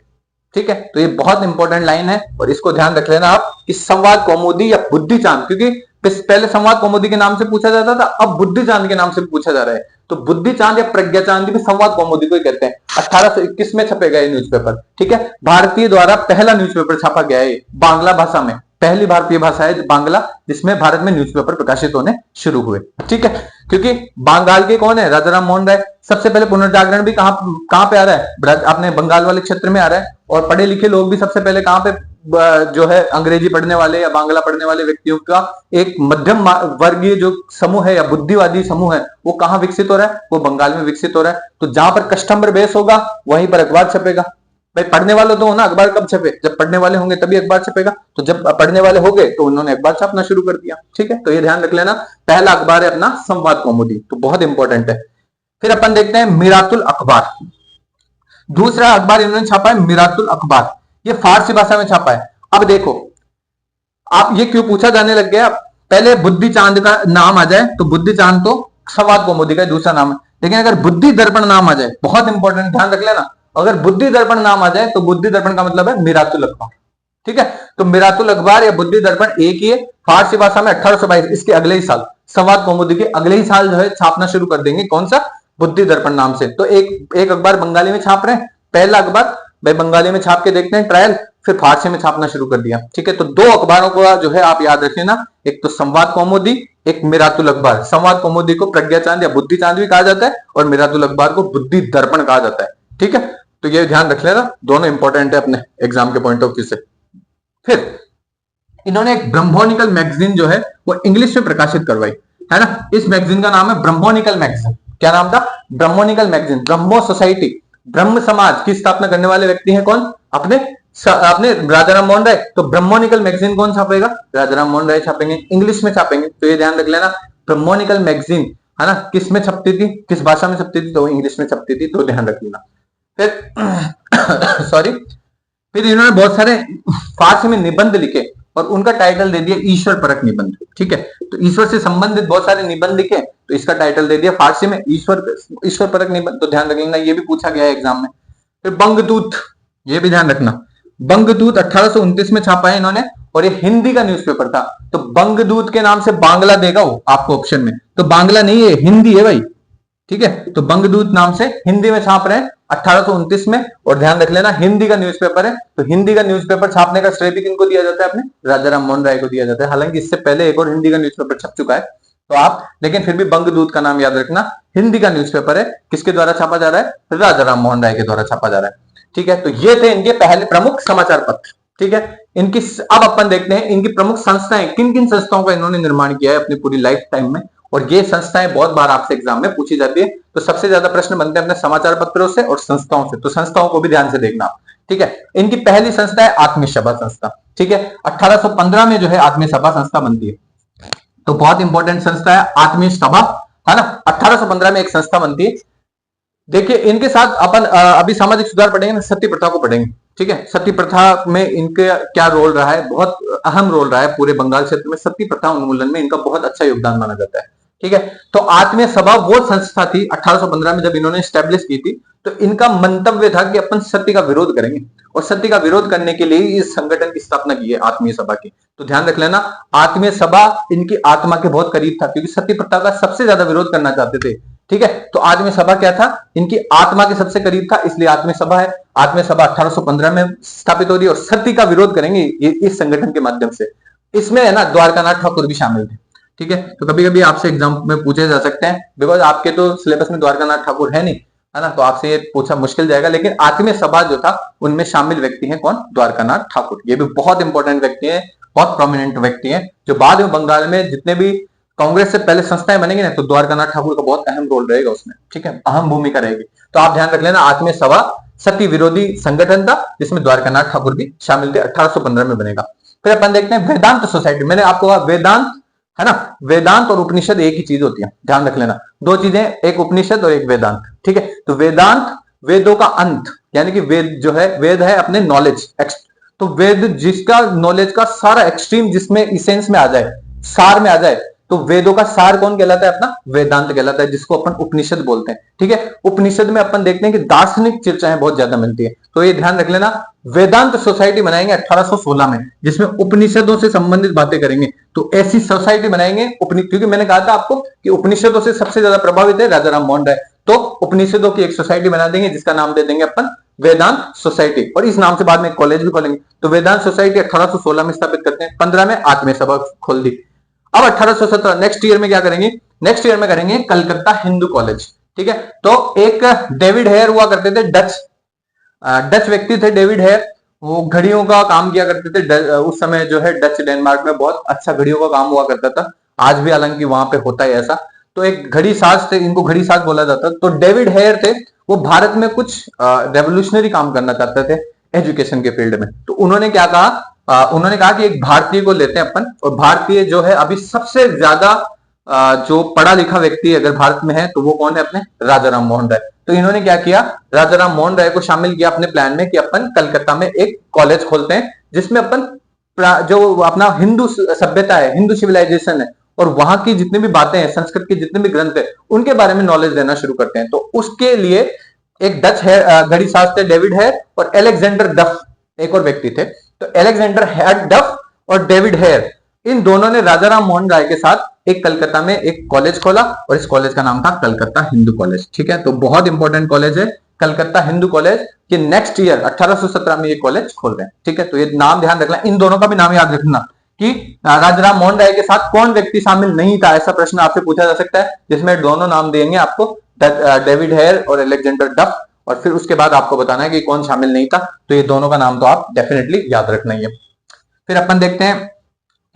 ठीक है। तो ये बहुत इंपॉर्टेंट लाइन है और इसको ध्यान रख लेना आप, इस संवाद कौमुदी या बुद्धि चांद, क्योंकि पहले संवाद कौमुदी के नाम से पूछा जाता था, अब बुद्धि चांद के नाम से पूछा जा रहा है। तो बुद्धि चांद या प्रज्ञा चांद भी संवाद कौमुदी को ही कहते हैं। 1821 में छपेगा ये न्यूज़पेपर, ठीक है। भारतीय द्वारा पहला न्यूज़पेपर छापा गया है बांग्ला भाषा में, पहली भारतीय भाषा है बांग्ला जिसमें भारत में न्यूज़पेपर प्रकाशित होने शुरू हुए, ठीक है। क्योंकि बंगाल के कौन है, राजा राम मोहन राय। सबसे पहले पुनर्जागरण भी कहां पे आ रहा है, अपने बंगाल वाले क्षेत्र में आ रहा है। और पढ़े लिखे लोग भी सबसे पहले कहां पे जो है अंग्रेजी पढ़ने वाले या बांग्ला पढ़ने वाले व्यक्तियों का एक मध्यम वर्गीय जो समूह है या बुद्धिवादी समूह है, वो कहां विकसित हो रहा है, वो बंगाल में विकसित हो रहा है। तो जहां पर कस्टमर बेस होगा वहीं पर अखबार छपेगा। भाई पढ़ने वाले तो हो ना, अखबार कब छपे, जब पढ़ने वाले होंगे तभी अखबार छपेगा। तो जब पढ़ने वाले हो गए तो उन्होंने अखबार छापना शुरू कर दिया, ठीक है। तो ये ध्यान रख लेना, पहला अखबार है अपना संवाद कौमुदी, तो बहुत इंपॉर्टेंट है। फिर अपन देखते हैं मिरातुल अखबार, दूसरा अखबार इन्होंने छापा है मिरातुल अखबार, ये फारसी भाषा में छापा है। अब देखो आप ये क्यों पूछा जाने लग गया, पहले बुद्धि चांद का नाम आ जाए तो बुद्धि चांद तो संवाद कौमुदी का दूसरा नाम है, लेकिन अगर बुद्धि दर्पण नाम आ जाए, बहुत इंपॉर्टेंट ध्यान रख लेना, अगर बुद्धि दर्पण नाम आ जाए तो बुद्धि दर्पण का मतलब है मिरातुल अखबार, ठीक है। तो मिरातुल अखबार या बुद्धि दर्पण एक ही है, फारसी भाषा में 1822, इसके अगले ही साल संवाद कौमुदी के अगले ही साल जो है छापना शुरू कर देंगे, कौन सा, बुद्धि दर्पण नाम से। तो एक अखबार बंगाली में छाप रहे हैं, पहला अखबार भाई बंगाली में छाप के देखते हैं ट्रायल, फिर फारसी में छापना शुरू कर दिया, ठीक है। तो दो अखबारों को जो है आप याद रखिए ना, एक तो संवाद कौमुदी, एक मिरातुल अखबार। संवाद कौमुदी को प्रज्ञा चांद या बुद्धि चांद भी कहा जाता है और मिरातुल अखबार को बुद्धि दर्पण कहा जाता है, ठीक है। तो ये ध्यान रख लेना, दोनों इंपॉर्टेंट है अपने एग्जाम के पॉइंट ऑफ व्यू से। फिर इन्होंने एक ब्रह्मोनिकल मैगजीन जो है वो इंग्लिश में प्रकाशित करवाई है ना, इस मैगजीन का नाम है ब्रह्मोनिकल मैगजीन। क्या नाम था, ब्रह्मोनिकल मैगजीन। ब्रह्मो सोसाइटी, ब्रह्म समाज की स्थापना करने वाले व्यक्ति हैं कौन, अपने राजा राम मोहन राय। तो ब्रह्मोनिकल मैगजीन कौन छापेगा, राजा राम मोहन राय छापेंगे, इंग्लिश में छापेंगे। तो ये ध्यान रख लेना, ब्रह्मोनिकल मैगजीन है ना, किस में छपती थी, किस भाषा में छपती थी, तो इंग्लिश में छपती थी, तो ध्यान रख लेना। फिर सॉरी, फिर इन्होंने बहुत सारे फारसी में निबंध लिखे और उनका टाइटल दे दिया ईश्वर परक निबंध, ठीक है। तो ईश्वर से संबंधित बहुत सारे निबंध लिखे, तो इसका टाइटल दे दिया फारसी में ईश्वर परक निबंध। तो ध्यान रख लेना, ये भी पूछा गया है एग्जाम में। फिर बंगदूत, ये भी ध्यान रखना। बंगदूत 1829 में छापा है इन्होंने, और ये हिंदी का न्यूज़पेपर था। तो बंगदूत के नाम से बांग्ला देगा वो आपको ऑप्शन में, तो बांग्ला नहीं है, हिंदी है भाई। ठीक है, तो बंगदूत नाम से हिंदी में छाप रहे हैं 1829 में। और ध्यान रख लेना हिंदी का न्यूज़पेपर है, तो हिंदी का न्यूज़पेपर छापने का श्रेय भी किनको दिया जाता है? अपने राजा राम मोहन राय को दिया जाता है। हालांकि इससे पहले एक और हिंदी का न्यूज़पेपर छप चुका है, तो आप लेकिन फिर भी बंगदूत का नाम याद रखना। हिंदी का न्यूज़पेपर है, किसके द्वारा छापा जा रहा है? राजा राम मोहन राय के द्वारा छापा जा रहा है। ठीक है, तो ये थे इनके पहले प्रमुख समाचार पत्र। ठीक है, इनकी अब अपन देखते हैं इनकी प्रमुख संस्थाएं, किन किन संस्थाओं का इन्होंने निर्माण किया है अपनी पूरी लाइफ टाइम में। और ये संस्थाएं बहुत बार आपसे एग्जाम में पूछी जाती है, तो सबसे ज्यादा प्रश्न बनते हैं अपने समाचार पत्रों से और संस्थाओं से, तो संस्थाओं को भी ध्यान से देखना। ठीक है, इनकी पहली संस्था है आत्मीय सभा संस्था। ठीक है, 1815 में जो है आत्मीय सभा संस्था बनती है, तो बहुत इंपॉर्टेंट संस्था है आत्मीय सभा, है ना। 1815 में एक संस्था बनती है। देखिए इनके साथ अपन अभी सामाजिक सुधार पढ़ेंगे ना, सती प्रथा को पढ़ेंगे। ठीक है, सती प्रथा में इनके क्या रोल रहा है? बहुत अहम रोल रहा है पूरे बंगाल क्षेत्र में। सती प्रथा उन्मूलन में इनका बहुत अच्छा योगदान माना जाता है। ठीक है, तो आत्मीय सभा वो संस्था थी 1815 में जब इन्होंने स्टैब्लिश की थी, तो इनका मंतव्य था कि अपन सती का विरोध करेंगे, और सती का विरोध करने के लिए इस संगठन की स्थापना की है आत्मीय सभा की। तो ध्यान रख लेना, आत्मीय सभा इनकी आत्मा के बहुत करीब था, क्योंकि सती प्रथा का सबसे ज्यादा विरोध करना चाहते थे। ठीक है, तो आत्मीय सभा क्या था? इनकी आत्मा के सबसे करीब था, इसलिए आत्मीय सभा है। आत्मीय सभा 1815 में स्थापित हो रही है, और सती का विरोध करेंगे इस संगठन के माध्यम से। इसमें है ना द्वारकानाथ ठाकुर भी शामिल थे। ठीक है, तो कभी कभी आपसे एग्जाम में पूछे जा सकते हैं, बिकॉज आपके तो सिलेबस में द्वारकानाथ ठाकुर है नहीं, है ना, तो आपसे ये पूछा मुश्किल जाएगा। लेकिन आत्मीय सभा जो था उनमें शामिल व्यक्ति हैं कौन? द्वारकानाथ ठाकुर। ये भी बहुत इंपॉर्टेंट व्यक्ति है, बहुत प्रोमिनेंट व्यक्ति है, जो बाद में बंगाल में जितने भी कांग्रेस से पहले संस्थाएं बनेंगी ना, तो द्वारकानाथ ठाकुर का बहुत अहम रोल रहेगा उसमें। ठीक है, अहम भूमिका रहेगी। तो आप ध्यान रख लेना, आत्मीय सभा सती विरोधी संगठन था जिसमें द्वारकानाथ ठाकुर भी शामिल थे, 1815 में बनेगा। फिर अपन देखते हैं वेदांत सोसाइटी। मैंने आपको कहा वेदांत, है ना, वेदांत और उपनिषद एक ही चीज होती है, ध्यान रख लेना। दो चीजें, एक उपनिषद और एक वेदांत। ठीक है, तो वेदांत वेदों का अंत, यानी कि वेद जो है, वेद है अपने नॉलेज, तो वेद जिसका नॉलेज का सारा एक्सट्रीम, जिसमें इसेंस में आ जाए, सार में आ जाए, तो वेदों का सार कौन कहलाता है? अपना वेदांत कहलाता है, जिसको अपन उपनिषद बोलते हैं। ठीक है, उपनिषद में अपन देखते हैं कि दार्शनिक चर्चाएं बहुत ज्यादा मिलती है, तो ये ध्यान रख लेना। वेदांत सोसाइटी बनाएंगे 1816 में, जिसमें उपनिषदों से संबंधित बातें करेंगे। तो ऐसी सोसाइटी बनाएंगे, क्योंकि मैंने कहा था आपको कि उपनिषदों से सबसे ज्यादा प्रभावित है राजा राम मोहन राय, तो उपनिषदों की एक सोसाइटी बना देंगे जिसका नाम दे देंगे अपन वेदांत सोसाइटी, और इस नाम से बाद में कॉलेज भी खोलेंगे। तो वेदांत सोसाइटी 1816 में स्थापित करते हैं, 15 में आत्मीय सभा खोल दी। अब 1817 नेक्स्ट ईयर में क्या करेंगे? नेक्स्ट ईयर में करेंगे कलकत्ता हिंदू कॉलेज। ठीक है, तो एक डेविड हेयर हुआ करते थे, डच व्यक्ति थे डेविड हेयर, वो घड़ियों का काम किया करते थे। उस समय जो है डच डेनमार्क में बहुत अच्छा घड़ियों का काम हुआ करता था, आज भी हालांकि वहां पे होता है ऐसा। तो एक घड़ी साज थे, इनको घड़ी साज बोला जाता। तो डेविड हेयर थे, वो भारत में कुछ रेवोल्यूशनरी काम करना चाहते थे एजुकेशन के फील्ड में। तो उन्होंने क्या कहा? उन्होंने कहा कि एक भारतीय को लेते हैं अपन, और भारतीय जो है अभी सबसे ज्यादा जो पढ़ा लिखा व्यक्ति अगर भारत में है तो वो कौन है? अपने राजा राम मोहन राय। तो इन्होंने क्या किया? राजा राम मोहन राय को शामिल किया अपने प्लान में कि अपन कलकत्ता में एक कॉलेज खोलते हैं, जिसमें अपन जो अपना हिंदू सभ्यता है, हिंदू सिविलाइजेशन है, और वहां की जितनी भी बातें हैं, संस्कृत के जितने भी ग्रंथ है, उनके बारे में नॉलेज देना शुरू करते हैं। तो उसके लिए एक डच है घड़ी साज थे डेविड हेयर, और एलेक्जेंडर डफ एक और व्यक्ति थे। तो एलेक्जेंडर डफ और डेविड हेयर, इन दोनों ने राजा राम मोहन राय के साथ एक कलकत्ता में एक कॉलेज खोला, और इस कॉलेज का नाम था कलकत्ता हिंदू कॉलेज। ठीक है, तो बहुत इंपॉर्टेंट कॉलेज है कलकत्ता हिंदू कॉलेज, कि नेक्स्ट ईयर 1817 में ये कॉलेज खोल रहे हैं। ठीक है, तो ये नाम ध्यान रखना, इन दोनों का भी नाम याद रखना कि राजा राम मोहन राय के साथ कौन व्यक्ति शामिल नहीं था, ऐसा प्रश्न आपसे पूछा जा सकता है, जिसमें दोनों नाम देंगे आपको, डेविड हेयर और एलेक्जेंडर डफ, और फिर उसके बाद आपको बताना है कि कौन शामिल नहीं था। तो ये दोनों का नाम तो आप डेफिनेटली याद रखना ही है। फिर अपन देखते हैं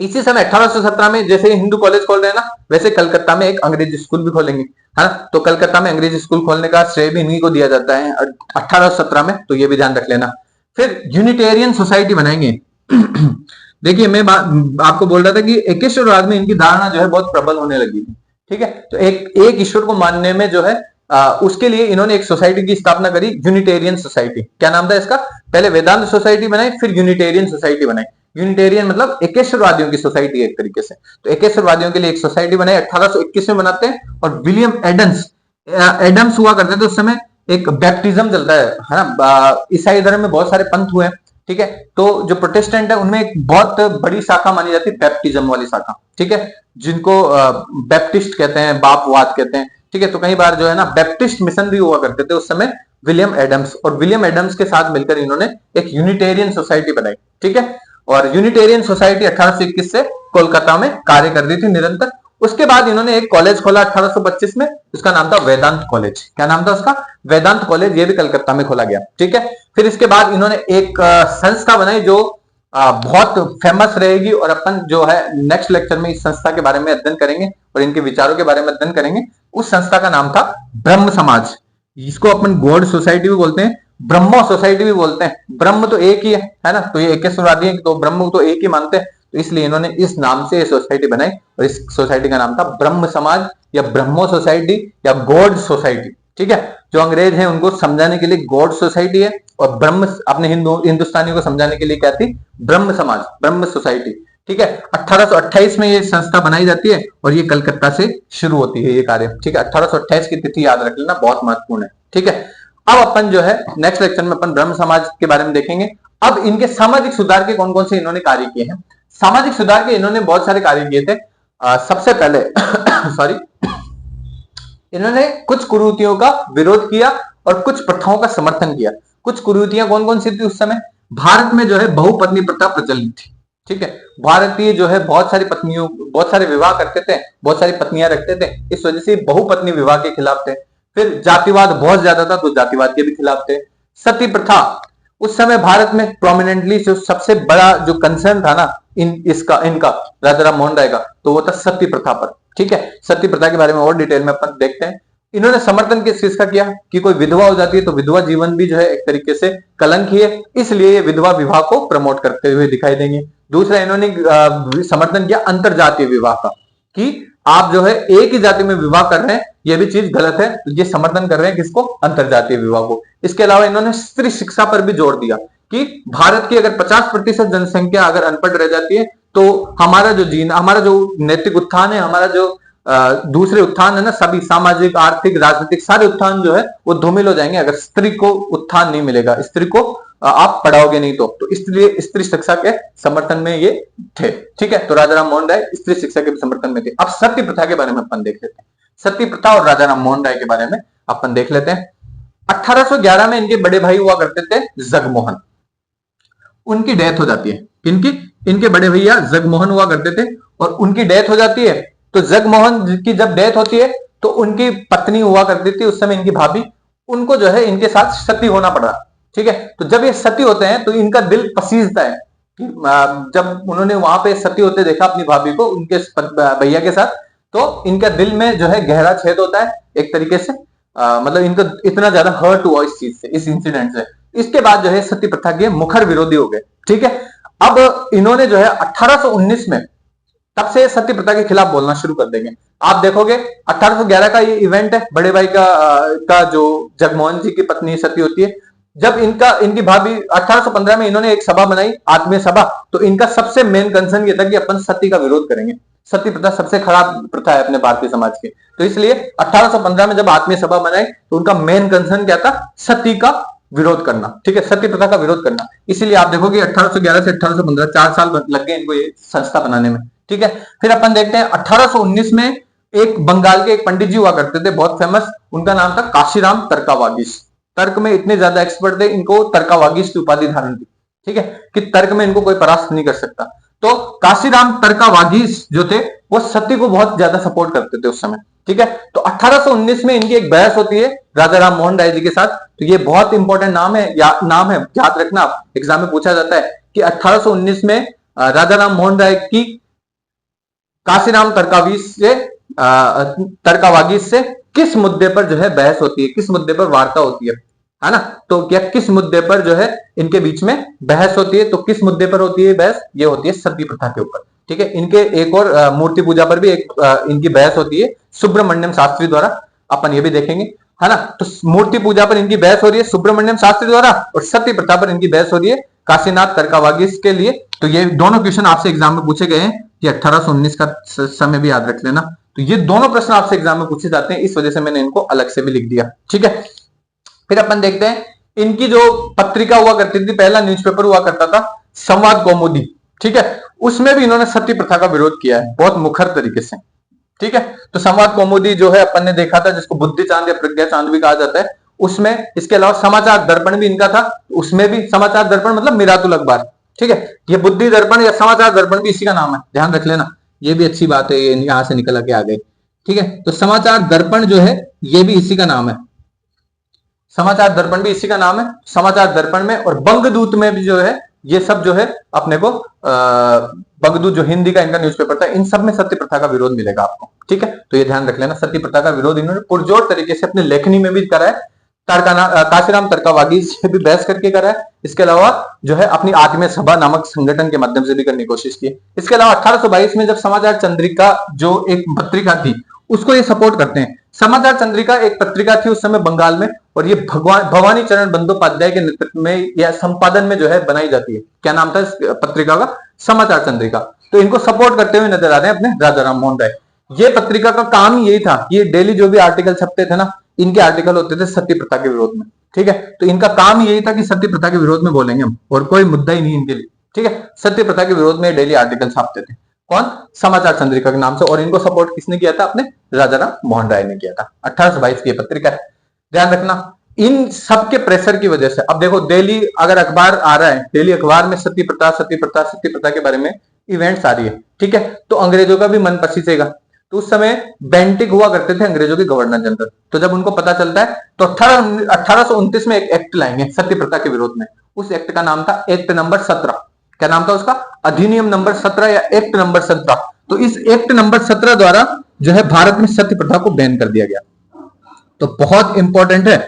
इसी समय 1817 में जैसे हिंदू कॉलेज खोल रहे हैं ना, वैसे कलकत्ता में एक अंग्रेजी स्कूल भी खोलेंगे, है ना। तो कलकत्ता में अंग्रेजी स्कूल खोलने का श्रेय भी इन्हीं को दिया जाता है 1817 में, तो ये भी ध्यान रख लेना। फिर यूनिटेरियन सोसाइटी बनाएंगे। देखिए मैं आपको बोल रहा था कि एकेश्वरवाद में इनकी धारणा जो है बहुत प्रबल होने लगी थी। ठीक है, तो एक ईश्वर को मानने में जो है उसके लिए इन्होंने एक सोसाइटी की स्थापना करी, यूनिटेरियन सोसाइटी। क्या नाम था इसका? पहले वेदांत सोसाइटी बनाई, फिर यूनिटेरियन सोसाइटी बनाई। यूनिटेरियन मतलब एकेश्वरवादियों की सोसाइटी है एक तरीके से। तो एकेश्वरवादियों के लिए एक सोसाइटी बनाई, 1821 में बनाते हैं। और विलियम एडम्स हुआ करते थे उस समय, एक बैप्टिज्म चलता है ना। ईसाई धर्म में बहुत सारे पंथ हुए हैं, ठीक है। तो जो प्रोटेस्टेंट है उनमें एक बहुत बड़ी शाखा मानी जाती है बैप्टिज्म वाली शाखा, ठीक है, जिनको बैप्टिस्ट कहते हैं, बापवाद कहते हैं, ठीक है। तो कई बार जो है ना बैप्टिस्ट मिशन भी हुआ करते थे उस समय। विलियम एडम्स, और विलियम एडम्स के साथ मिलकर इन्होंने एक यूनिटेरियन सोसाइटी बनाई, ठीक है। और यूनिटेरियन सोसाइटी 1821 से कोलकाता में कार्य कर रही थी निरंतर। उसके बाद इन्होंने एक कॉलेज खोला 1825 में, उसका नाम था वेदांत कॉलेज। क्या नाम था उसका? वेदांत कॉलेज। ये भी कलकत्ता में खोला गया, ठीक है। फिर इसके बाद इन्होंने एक संस्था बनाई जो बहुत फेमस रहेगी, और अपन जो है नेक्स्ट लेक्चर में इस संस्था के बारे में अध्ययन करेंगे और इनके विचारों के बारे में अध्ययन करेंगे। उस संस्था का नाम था ब्रह्म समाज। इसको अपन गॉड सोसाइटी भी बोलते हैं, ब्रह्मो सोसाइटी भी बोलते हैं। ब्रह्म तो एक ही है ना, तो ये एकेश्वरवादी है, तो ब्रह्म तो एक ही मानते हैं, तो इसलिए इन्होंने इस नाम से सोसाइटी बनाई, और इस सोसाइटी का नाम था ब्रह्म समाज या ब्रह्मो सोसाइटी या गॉड सोसाइटी, ठीक है। जो अंग्रेज हैं उनको समझाने के लिए गॉड सोसाइटी है, और ब्रह्म अपने हिंदुस्तानियों को समझाने के लिए क्या थी? ब्रह्म समाज, ब्रह्म सोसाइटी, ठीक है। 1828 में ये संस्था बनाई जाती है और ये कलकत्ता से शुरू होती है ये कार्य, ठीक है। 1828 की तिथि याद रख लेना, बहुत महत्वपूर्ण है, ठीक है। अब अपन जो है नेक्स्ट लेक्चर में अपन ब्रह्म समाज के बारे में देखेंगे। अब इनके सामाजिक सुधार के कौन कौन से इन्होंने कार्य किए हैं। सामाजिक सुधार के इन्होंने बहुत सारे कार्य किए थे। सबसे पहले सॉरी इन्होंने कुछ कुरीतियों का विरोध किया और कुछ प्रथाओं का समर्थन किया। कुछ कुरीतियां कौन कौन सी थी उस समय? भारत में जो है बहुपत्नी प्रथा प्रचलित थी, ठीक है। भारतीय जो है बहुत सारे विवाह करते थे, बहुत सारी पत्नियां रखते थे, इस वजह से बहुपत्नी विवाह के खिलाफ थे। फिर जातिवाद बहुत ज्यादा था, तो जातिवाद के भी खिलाफ थे। सती प्रथा उस समय भारत में प्रोमिनेंटली जो सबसे बड़ा जो कंसर्न था ना इनका राजा राम मोहन राय का, तो वो था सती प्रथा पर, ठीक है। सती प्रथा के बारे में और डिटेल में अपन देखते हैं। इन्होंने समर्थन किस चीज का किया कि कोई विधवा हो जाती है तो विधवा जीवन भी जो है एक तरीके से कलंक ही है, इसलिए ये विधवा विवाह को प्रमोट करते हुए दिखाई देंगे। दूसरा इन्होंने समर्थन किया अंतरजातीय विवाह का, कि आप जो है एक ही जाति में विवाह कर रहे हैं, ये भी चीज गलत है, ये समर्थन कर रहे हैं किसको? अंतरजातीय विवाह को। इसके अलावा इन्होंने स्त्री शिक्षा पर भी जोर दिया कि भारत की अगर 50% जनसंख्या अगर अनपढ़ रह जाती है तो हमारा जो नैतिक उत्थान है, हमारा जो दूसरे उत्थान है ना, सभी सामाजिक, आर्थिक, राजनीतिक सारे उत्थान जो है वो धूमिल हो जाएंगे अगर स्त्री को उत्थान नहीं मिलेगा, स्त्री को आप पढ़ाओगे नहीं तो इसलिए स्त्री शिक्षा के समर्थन में ये थे, ठीक है। तो राजा राम मोहन राय स्त्री शिक्षा के समर्थन में थे। अब सती प्रथा के बारे में अपन देख लेते हैं। सती प्रथा और राजा राम मोहन राय के बारे में अपन देख लेते हैं। 1811 में इनके बड़े भाई हुआ करते थे जगमोहन, उनकी डेथ हो जाती है। इनके बड़े भैया जगमोहन हुआ करते थे और उनकी डेथ हो जाती है। तो जगमोहन की जब डेथ होती है तो उनकी पत्नी हुआ करती थी उस समय, इनकी भाभी, उनको जो है इनके साथ सती होना पड़ा, ठीक है। तो जब ये सती होते हैं तो इनका दिल पसीजता है कि जब उन्होंने वहां पे सती होते देखा अपनी भाभी को उनके भैया के साथ, तो इनका दिल में जो है गहरा छेद होता है एक तरीके से। मतलब इनका इतना ज्यादा हर्ट हुआ इस चीज से, इस इंसिडेंट से। इसके बाद जो है सती प्रथा के मुखर विरोधी हो गए, ठीक है। अब इन्होंने जो है 1819 में तब से सती प्रथा के खिलाफ बोलना शुरू कर देंगे। आप देखोगे 1811 का ये इवेंट है, बड़े भाई का जो जगमोहन जी की पत्नी सती होती है। जब इनकी भाभी 1815 में इन्होंने एक सभा बनाई, आत्मीय सभा, तो इनका सबसे मेन कंसर्न ये था कि अपन सती का विरोध करेंगे। सती प्रथा सबसे खराब प्रथा है अपने भारतीय समाज की, तो इसलिए 1815 में जब आत्मीय सभा बनाई तो उनका मेन कंसर्न क्या था? सती का विरोध करना, ठीक है, सती प्रथा का विरोध करना। इसीलिए आप देखोगे 1811 से 1815 4 साल लग गए इनको ये संस्था बनाने में, ठीक है। फिर अपन देखते हैं 1819 में एक बंगाल के एक पंडित जी हुआ करते थे बहुत फेमस, उनका नाम था काशीराम तर्कावागीस। तर्क में इतने ज्यादा एक्सपर्ट थे, इनको तर्कावागीस की उपाधि धारण थी, ठीक है, कि तर्क में इनको कोई परास्त नहीं कर सकता। तो काशीराम तर्कावागीस जो थे वो सती को बहुत ज्यादा सपोर्ट करते थे उस समय, ठीक है। तो 1819 में इनकी एक बहस होती है राजा राम मोहन राय जी के साथ। तो ये बहुत इंपॉर्टेंट नाम है, याद रखना, आप एग्जाम में पूछा जाता है कि 1819 में राजा राम मोहन राय की काशीराम तर्कावागीस से किस मुद्दे पर जो है बहस होती है, किस मुद्दे पर वार्ता होती है ना। तो क्या किस मुद्दे पर जो है इनके बीच में बहस होती है? तो किस मुद्दे पर होती है बहस? ये होती है सती प्रथा के ऊपर, ठीक है। इनके एक और मूर्ति पूजा पर भी एक इनकी बहस होती है सुब्रमण्यम शास्त्री द्वारा, अपन ये भी देखेंगे, है ना। तो मूर्ति पूजा पर इनकी बहस हो रही है सुब्रमण्यम शास्त्री द्वारा, और सती प्रथा पर इनकी बहस हो रही है काशीनाथ तर्कावागीस के लिए। तो ये दोनों क्वेश्चन आपसे एग्जाम में पूछे गए हैं, ये 1819 का समय भी याद रख लेना। तो ये दोनों प्रश्न आपसे एग्जाम में पूछे जाते हैं, इस वजह से मैंने इनको अलग से भी लिख दिया, ठीक है। फिर अपन देखते हैं इनकी जो पत्रिका हुआ करती थी, पहला न्यूज़पेपर हुआ करता था संवाद कौमुदी, ठीक है, उसमें भी इन्होंने सती प्रथा का विरोध किया है बहुत मुखर तरीके से, ठीक है। तो संवाद कौमुदी जो है अपन ने देखा था, जिसको बुद्धि चांद या प्रज्ञा चांद भी कहा जाता है, उसमें इसके अलावा समाचार दर्पण भी इनका था, उसमें भी समाचार दर्पण मतलब मिरातुल अखबार, ठीक है। ये बुद्धि दर्पण या समाचार दर्पण भी इसी का नाम है, ध्यान रख लेना, ये भी अच्छी बात है, ये यहां से निकल के आ गई, ठीक है। तो समाचार दर्पण जो है ये भी इसी का नाम है, समाचार दर्पण भी इसी का नाम है। समाचार दर्पण में और बंगदूत में भी जो है ये सब जो है अपने को बंगदूत जो हिंदी का इनका न्यूज़पेपर था, इन सब में सती प्रथा का विरोध मिलेगा आपको, ठीक है। तो ये ध्यान रख लेना, सती प्रथा का विरोध इन्होंने पुरजोर तरीके से अपने लेखनी में भी करा है, काशीराम तरकावागी से भी बहस करके करा है, इसके अलावा जो है अपनी आत्मीय सभा नामक संगठन के माध्यम से भी करने की कोशिश की। इसके अलावा 1822 में जब समाचार चंद्रिका जो एक पत्रिका थी उसको ये सपोर्ट करते हैं। समाचार चंद्रिका एक पत्रिका थी उस समय बंगाल में, और ये भवानी चरण बंदोपाध्याय के नेतृत्व में या संपादन में जो है बनाई जाती है। क्या नाम था इस पत्रिका का? समाचार चंद्रिका। तो इनको सपोर्ट करते हुए नजर आ रहे हैं अपने राजा राम मोहन राय। ये पत्रिका का काम यही था कि ये डेली जो भी आर्टिकल छपते थे ना, इनके आर्टिकल होते थे सती प्रथा के विरोध में, ठीक है। तो इनका काम यही था कि सती प्रथा के विरोध में बोलेंगे हम, और कोई मुद्दा ही नहीं इनके लिए, ठीक है। सती प्रथा के विरोध में डेली आर्टिकल छापते थे, कौन? समाचार चंद्रिका के नाम से। और इनको सपोर्ट किसने किया था? अपने राजा राम मोहन राय ने किया था। 1822 की पत्रिका है, ध्यान रखना। इन सबके प्रेशर की वजह से अब देखो, डेली अगर अखबार आ रहा है, डेली अखबार में सती प्रथा सती प्रथा सती प्रथा के बारे में इवेंट्स आ रही है, ठीक है, तो अंग्रेजों का भी मन पसीजेगा। तो उस समय बेंटिक हुआ करते थे अंग्रेजों के गवर्नर जनरल। तो जब उनको पता चलता है तो 1829 में एक एक्ट लाएंगे सती प्रथा के विरोध में। उस एक्ट का नाम था एक्ट नंबर 17। क्या नाम था उसका? अधिनियम नंबर 17 या एक्ट नंबर 17। तो इस एक्ट नंबर 17 द्वारा जो है भारत में सती प्रथा को बैन कर दिया गया। तो बहुत इंपॉर्टेंट है,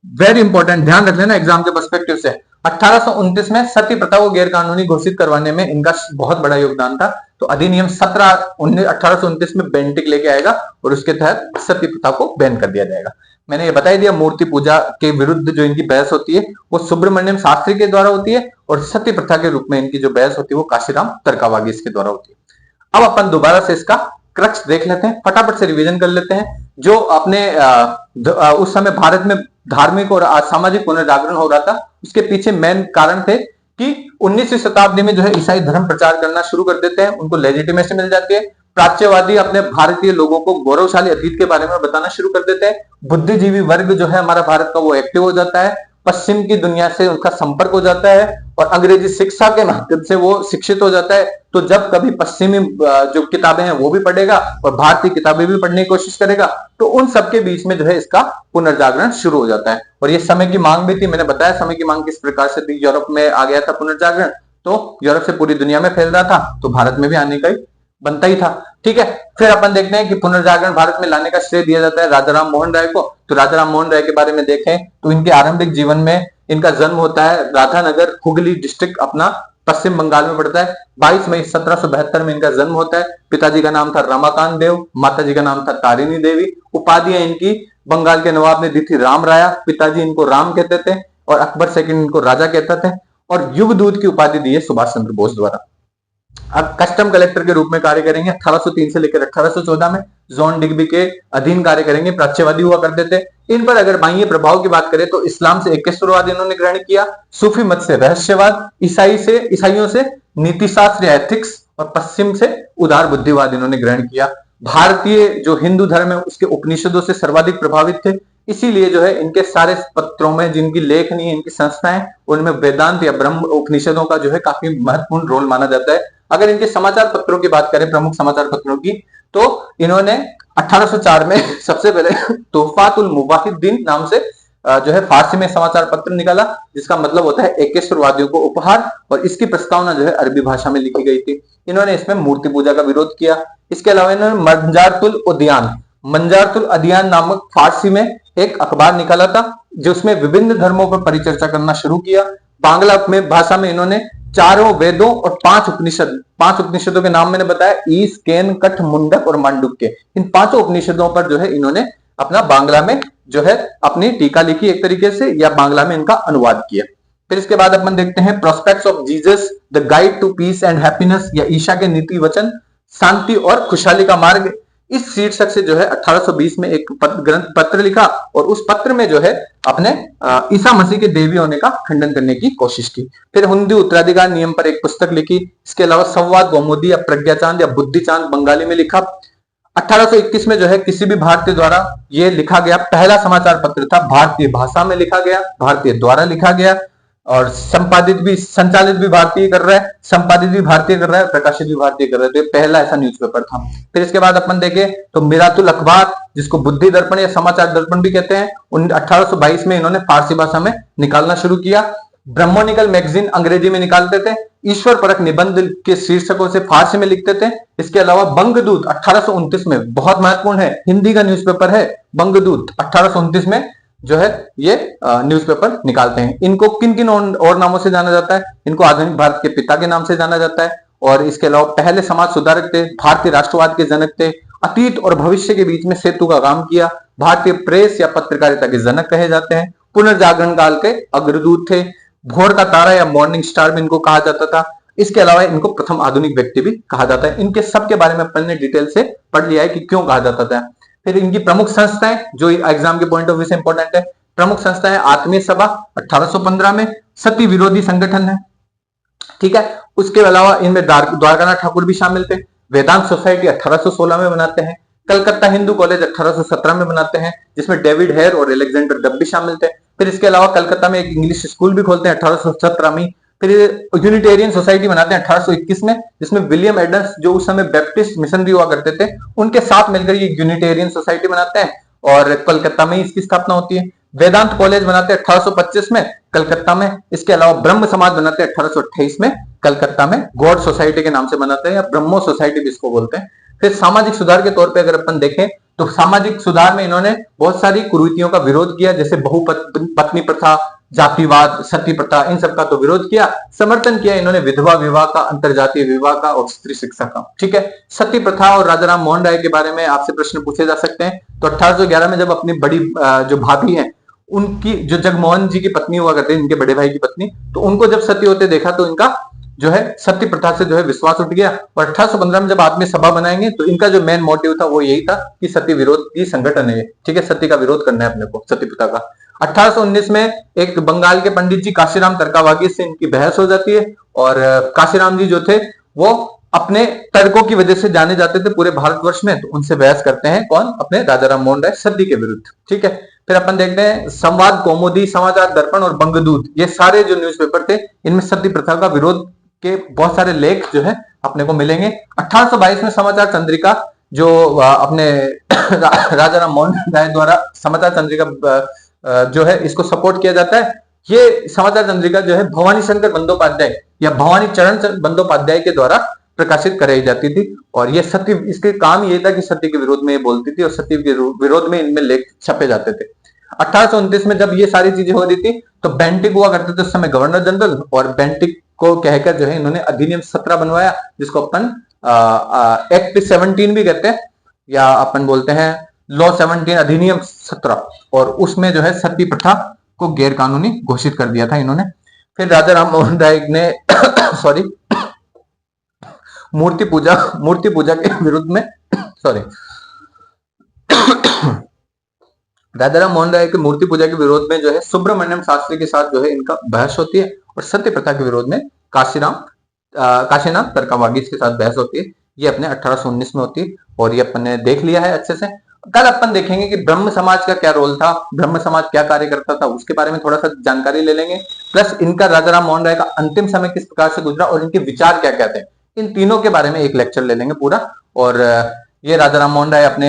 वेरी इंपॉर्टेंट, ध्यान रख लेना एग्जाम के पर्सपेक्टिव से। 1829 में सती प्रथा को गैर कानूनी घोषित करवाने में इनका बहुत बड़ा योगदान था। तो अधिनियम 1829 में बेंटिक लेके आएगा और उसके तहत सती प्रथा को बैन कर दिया जाएगा। मैंने ये बता दिया, मूर्ति पूजा के विरुद्ध जो इनकी बहस होती है वो सुब्रमण्यम शास्त्री के द्वारा होती है, और सती प्रथा के रूप में इनकी जो बहस होती है वो काशीराम तरकावागी इसके द्वारा होती है। अब अपन दोबारा से इसका क्रक्स देख लेते हैं, फटाफट से रिवीजन कर लेते हैं। जो अपने उस समय भारत में धार्मिक और सामाजिक पुनर्जागरण हो रहा था, उसके पीछे मेन कारण थे कि 19वीं शताब्दी में जो है ईसाई धर्म प्रचार करना शुरू कर देते हैं, उनको लेजिटिमेसी मिल जाती है। प्राच्यवादी अपने भारतीय लोगों को गौरवशाली अतीत के बारे में बताना शुरू कर देते हैं। बुद्धिजीवी वर्ग जो है हमारा भारत का वो एक्टिव हो जाता है, पश्चिम की दुनिया से उनका संपर्क हो जाता है, और अंग्रेजी शिक्षा के माध्यम से वो शिक्षित हो जाता है। तो जब कभी पश्चिमी जो किताबें हैं वो भी पढ़ेगा और भारतीय किताबें भी पढ़ने की कोशिश करेगा, तो उन सबके बीच में जो है इसका पुनर्जागरण शुरू हो जाता है। और ये समय की मांग भी थी, मैंने बताया समय की मांग किस प्रकार से थी। यूरोप में आ गया था पुनर्जागरण, तो यूरोप से पूरी दुनिया में फैल रहा था, तो भारत में भी आने का ही बनता ही था, ठीक है। फिर अपन देखते हैं कि पुनर्जागरण भारत में लाने का श्रेय दिया जाता है राजा राम मोहन राय को। तो राजा राम मोहन राय के बारे में देखें तो इनके आरंभिक जीवन में इनका जन्म होता है राधानगर, हुगली डिस्ट्रिक्ट अपना पश्चिम बंगाल में पड़ता है। 22 मई 1772 में इनका जन्म होता है। पिताजी का नाम था रमाकांत देव, माताजी का नाम था तारिणी देवी। उपाधियां इनकी बंगाल के नवाब ने दी थी राम राया, पिताजी इनको राम कहते थे और अकबर सेकंड इनको राजा कहते थे। और युगदूत की उपाधि दी है सुभाष चंद्र बोस द्वारा। अब कस्टम कलेक्टर के रूप में कार्य करेंगे 1803 से लेकर 1814 में। जॉन डिग्बी के अधीन कार्य करेंगे, प्राच्यवादी हुआ करते थे। इन पर अगर बाह्य प्रभाव की बात करें तो इस्लाम से एकेश्वरवाद इन्होंने ग्रहण किया, सूफी मत से रहस्यवाद, ईसाइयों से नीतिशास्त्र या एथिक्स, और पश्चिम से उदार बुद्धिवाद इन्होंने ग्रहण किया। भारतीय जो हिंदू धर्म है उसके उपनिषदों से सर्वाधिक प्रभावित थे, इसीलिए जो है इनके सारे पत्रों में जिनकी लेखनी है, इनकी संस्थाएं, उनमें वेदांत या ब्रह्म उपनिषदों का जो है काफी महत्वपूर्ण रोल माना जाता है। अगर इनके समाचार पत्रों की बात करें, प्रमुख समाचार पत्रों की, तो इन्होंने 1804 में सबसे पहले तोहफातुल मुवाहिद्दीन नाम से जो है फारसी में समाचार पत्र निकाला, जिसका मतलब होता है एकेश्वरवादियों को उपहार, और इसकी प्रस्तावना जो है अरबी भाषा में लिखी गई थी। इन्होंने इसमें मूर्ति पूजा का विरोध किया। इसके अलावा इन्होंने मंजारतुल अदियान नामक फारसी में एक अखबार निकाला था, जिसमें विभिन्न धर्मों पर परिचर्चा करना शुरू किया। बांग्ला में भाषा में इन्होंने चारों वेदों और 5 उपनिषदों के नाम मैंने बताया, ईश, केन, कठ, मुंडक और मांडुक्य। इन 5 उपनिषदों पर जो है इन्होंने अपना बांग्ला में जो है अपनी टीका लिखी एक तरीके से, या बांग्ला में इनका अनुवाद किया। फिर इसके बाद अपन देखते हैं prospects of Jesus, the guide to peace and happiness, या ईशा के नीति वचन, शांति और खुशहाली का मार्ग। इस शीर्षक से जो है 1820 में एक ग्रंथ पत्र लिखा और उस पत्र में जो है अपने ईसा मसीह के देवी होने का खंडन करने की कोशिश की। फिर हिंदू उत्तराधिकार नियम पर एक पुस्तक लिखी। इसके अलावा संवाद कौमुदी या प्रज्ञा चांद या बुद्धि चांद बंगाली में लिखा। 1821 में जो है किसी भी भारतीय द्वारा ये लिखा गया पहला समाचार पत्र था, भारतीय भाषा में लिखा गया, भारतीय द्वारा लिखा गया और संचालित भी भारतीय कर रहा है, संपादित भी भारतीय कर रहा है, प्रकाशित भी भारतीय कर रहा है। तो ये पहला ऐसा न्यूज़पेपर था। फिर इसके बाद अपन देखें तो मिरातुल अखबार, जिसको बुद्धि दर्पण या समाचार दर्पण भी कहते हैं, 1822 में इन्होंने फारसी भाषा में निकालना शुरू किया। ब्रह्मोनिकल मैगजीन अंग्रेजी में निकालते थे। ईश्वर परक निबंध के शीर्षकों से फारसी में लिखते थे। इसके अलावा बंगदूत 1829 में, बहुत महत्वपूर्ण है, हिंदी का न्यूज़पेपर है बंगदूत, 1829 में जो है ये न्यूज़पेपर निकालते हैं। इनको किन किन और नामों से जाना जाता है? इनको आधुनिक भारत के पिता के नाम से जाना जाता है और इसके अलावा पहले समाज सुधारक थे, भारतीय राष्ट्रवाद के जनक थे, अतीत और भविष्य के बीच में सेतु का काम किया, भारतीय प्रेस या पत्रकारिता के जनक कहे जाते हैं, पुनर्जागरण काल के अग्रदूत थे, भोर का तारा या मॉर्निंग स्टार भी इनको कहा जाता था। इसके अलावा इनको प्रथम आधुनिक व्यक्ति भी कहा जाता है। इनके सबके बारे में अपन ने डिटेल से पढ़ लिया है कि क्यों कहा जाता था। फिर इनकी प्रमुख संस्थाएं जो एग्जाम के पॉइंट ऑफ व्यू से इंपॉर्टेंट है, प्रमुख संस्थाएं आत्मीय सभा 1815 में, सती विरोधी संगठन है, ठीक है। उसके अलावा इनमें द्वारकानाथ ठाकुर भी शामिल थे। वेदांत सोसाइटी 1816 में बनाते हैं। कलकत्ता हिंदू कॉलेज 1817 में बनाते हैं, जिसमें डेविड हेयर और एलेक्जेंडर डब भी शामिल थे। फिर इसके अलावा कलकत्ता में एक इंग्लिश स्कूल भी खोलते हैं 1817 में। फिर यूनिटेरियन सोसाइटी बनाते हैं 1821 में, जिसमें विलियम एडम्स जो उस समय बैप्टिस्ट मिशनरी हुआ करते थे उनके साथ मिलकर ये यूनिटेरियन सोसाइटी बनाते हैं और कलकत्ता में इसकी स्थापना होती है। वेदांत कॉलेज बनाते हैं 1825 में कलकत्ता में। इसके अलावा ब्रह्म समाज बनाते हैं 1828 में कलकत्ता में, गॉड सोसाइटी के नाम से बनाते हैं या ब्रह्मो सोसाइटी भी इसको बोलते हैं। फिर सामाजिक सुधार के तौर पे अगर अपन देखें तो सामाजिक सुधार में इन्होंने बहुत सारी कुरीतियों का विरोध किया, जैसे बहुपत्नी प्रथा, जातिवाद, सती प्रथा, इन सब का तो विरोध किया। समर्थन किया इन्होंने विधवा विवाह का, अंतरजातीय विवाह का और स्त्री शिक्षा का, ठीक है। सती प्रथा और राजा राम मोहन राय के बारे में आपसे प्रश्न पूछे जा सकते हैं। तो 1811 में जब अपनी बड़ी जो भाभी है उनकी, जो जगमोहन जी की पत्नी हुआ करते हैं, इनके बड़े भाई की पत्नी, तो उनको जब सती होते देखा तो इनका जो है सती प्रथा से जो है विश्वास उठ गया। और 1815 में जब आत्मीय सभा बनाएंगे तो इनका जो मेन मोटिव था वो यही था कि सती विरोध की संगठन है, ठीक है, सती का विरोध करना है अपने को, सती प्रथा का। 1819 में एक बंगाल के पंडित जी काशीराम तरकावागी से इनकी बहस हो जाती है और काशीराम जी जो थे वो अपने तर्कों की वजह से जाने जाते थे पूरे भारतवर्ष में, तो उनसे बहस करते हैं कौन? अपने राजा राम मोहन राय सती के विरुद्ध, ठीक है। फिर अपन देखते हैं संवाद कौमुदी, समाचार दर्पण और बंगदूत, ये सारे जो न्यूज़पेपर थे इनमें सती प्रथा का विरोध के बहुत सारे लेख जो है अपने को मिलेंगे। 1822 में समाचार चंद्रिका जो अपने राजा राम मोहन राय द्वारा समाचार चंद्रिका जो है इसको सपोर्ट किया जाता है। ये समाचार चंद्रिका जो है भवानी शंकर बंदोपाध्याय या भवानी चरण बंदोपाध्याय के द्वारा प्रकाशित कराई जाती थी और ये सती, इसके काम ये था कि सती के विरोध में ये बोलती थी और सती के विरोध में इनमें लेख छपे जाते थे। 1829 में जब ये सारी चीजें हो रही थी तो बेंटिक हुआ करते थे उस समय गवर्नर जनरल, और बेंटिक को कहकर जो है इन्होंने अधिनियम 17 बनवाया, जिसको अपन एक्ट 17 भी कहते हैं या अपन बोलते हैं लॉ 17, अधिनियम 17, और उसमें जो है सती प्रथा को गैर कानूनी घोषित कर दिया था इन्होंने। फिर राजा राम मोहन राय ने सॉरी मूर्ति पूजा के विरुद्ध में राजा राम मोहन राय के मूर्ति पूजा के विरोध में जो है सुब्रमण्यम शास्त्री के साथ जो है इनका बहस होती है और सत्य प्रथा के विरोध में काशीनाथ तरकावागीज के साथ बहस होती है। ये अपने 1819 में होती है और ये अपन ने देख लिया है अच्छे से। कल अपन देखेंगे कि ब्रह्म समाज का क्या रोल था, ब्रह्म समाज क्या कार्य करता था, उसके बारे में थोड़ा सा जानकारी ले लेंगे, प्लस इनका राजा राम मोहन राय का अंतिम समय किस प्रकार से गुजरा और इनके विचार क्या क्या थे, इन तीनों के बारे में एक लेक्चर ले लेंगे पूरा। और ये राजा राम मोहन राय अपने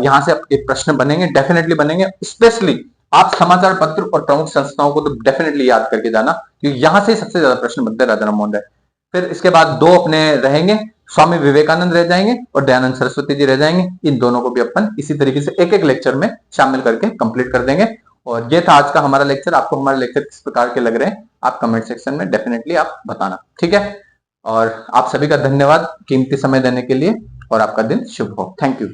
यहाँ से एक प्रश्न बनेंगे, डेफिनेटली बनेंगे। स्पेशली आप समाचार पत्र और प्रमुख संस्थाओं को तो डेफिनेटली याद करके जाना, क्योंकि यहाँ से सबसे ज्यादा प्रश्न बनते हैं राजा राम मोहन राय। फिर इसके बाद दो अपने रहेंगे, स्वामी विवेकानंद रह जाएंगे और दयानंद सरस्वती जी रह जाएंगे। इन दोनों को भी अपन इसी तरीके से एक एक लेक्चर में शामिल करके कंप्लीट कर देंगे। और ये था आज का हमारा लेक्चर। आपको हमारे लेक्चर किस प्रकार के लग रहे हैं आप कमेंट सेक्शन में डेफिनेटली आप बताना, ठीक है। और आप सभी का धन्यवाद कीमती समय देने के लिए और आपका दिन शुभ हो। Thank you.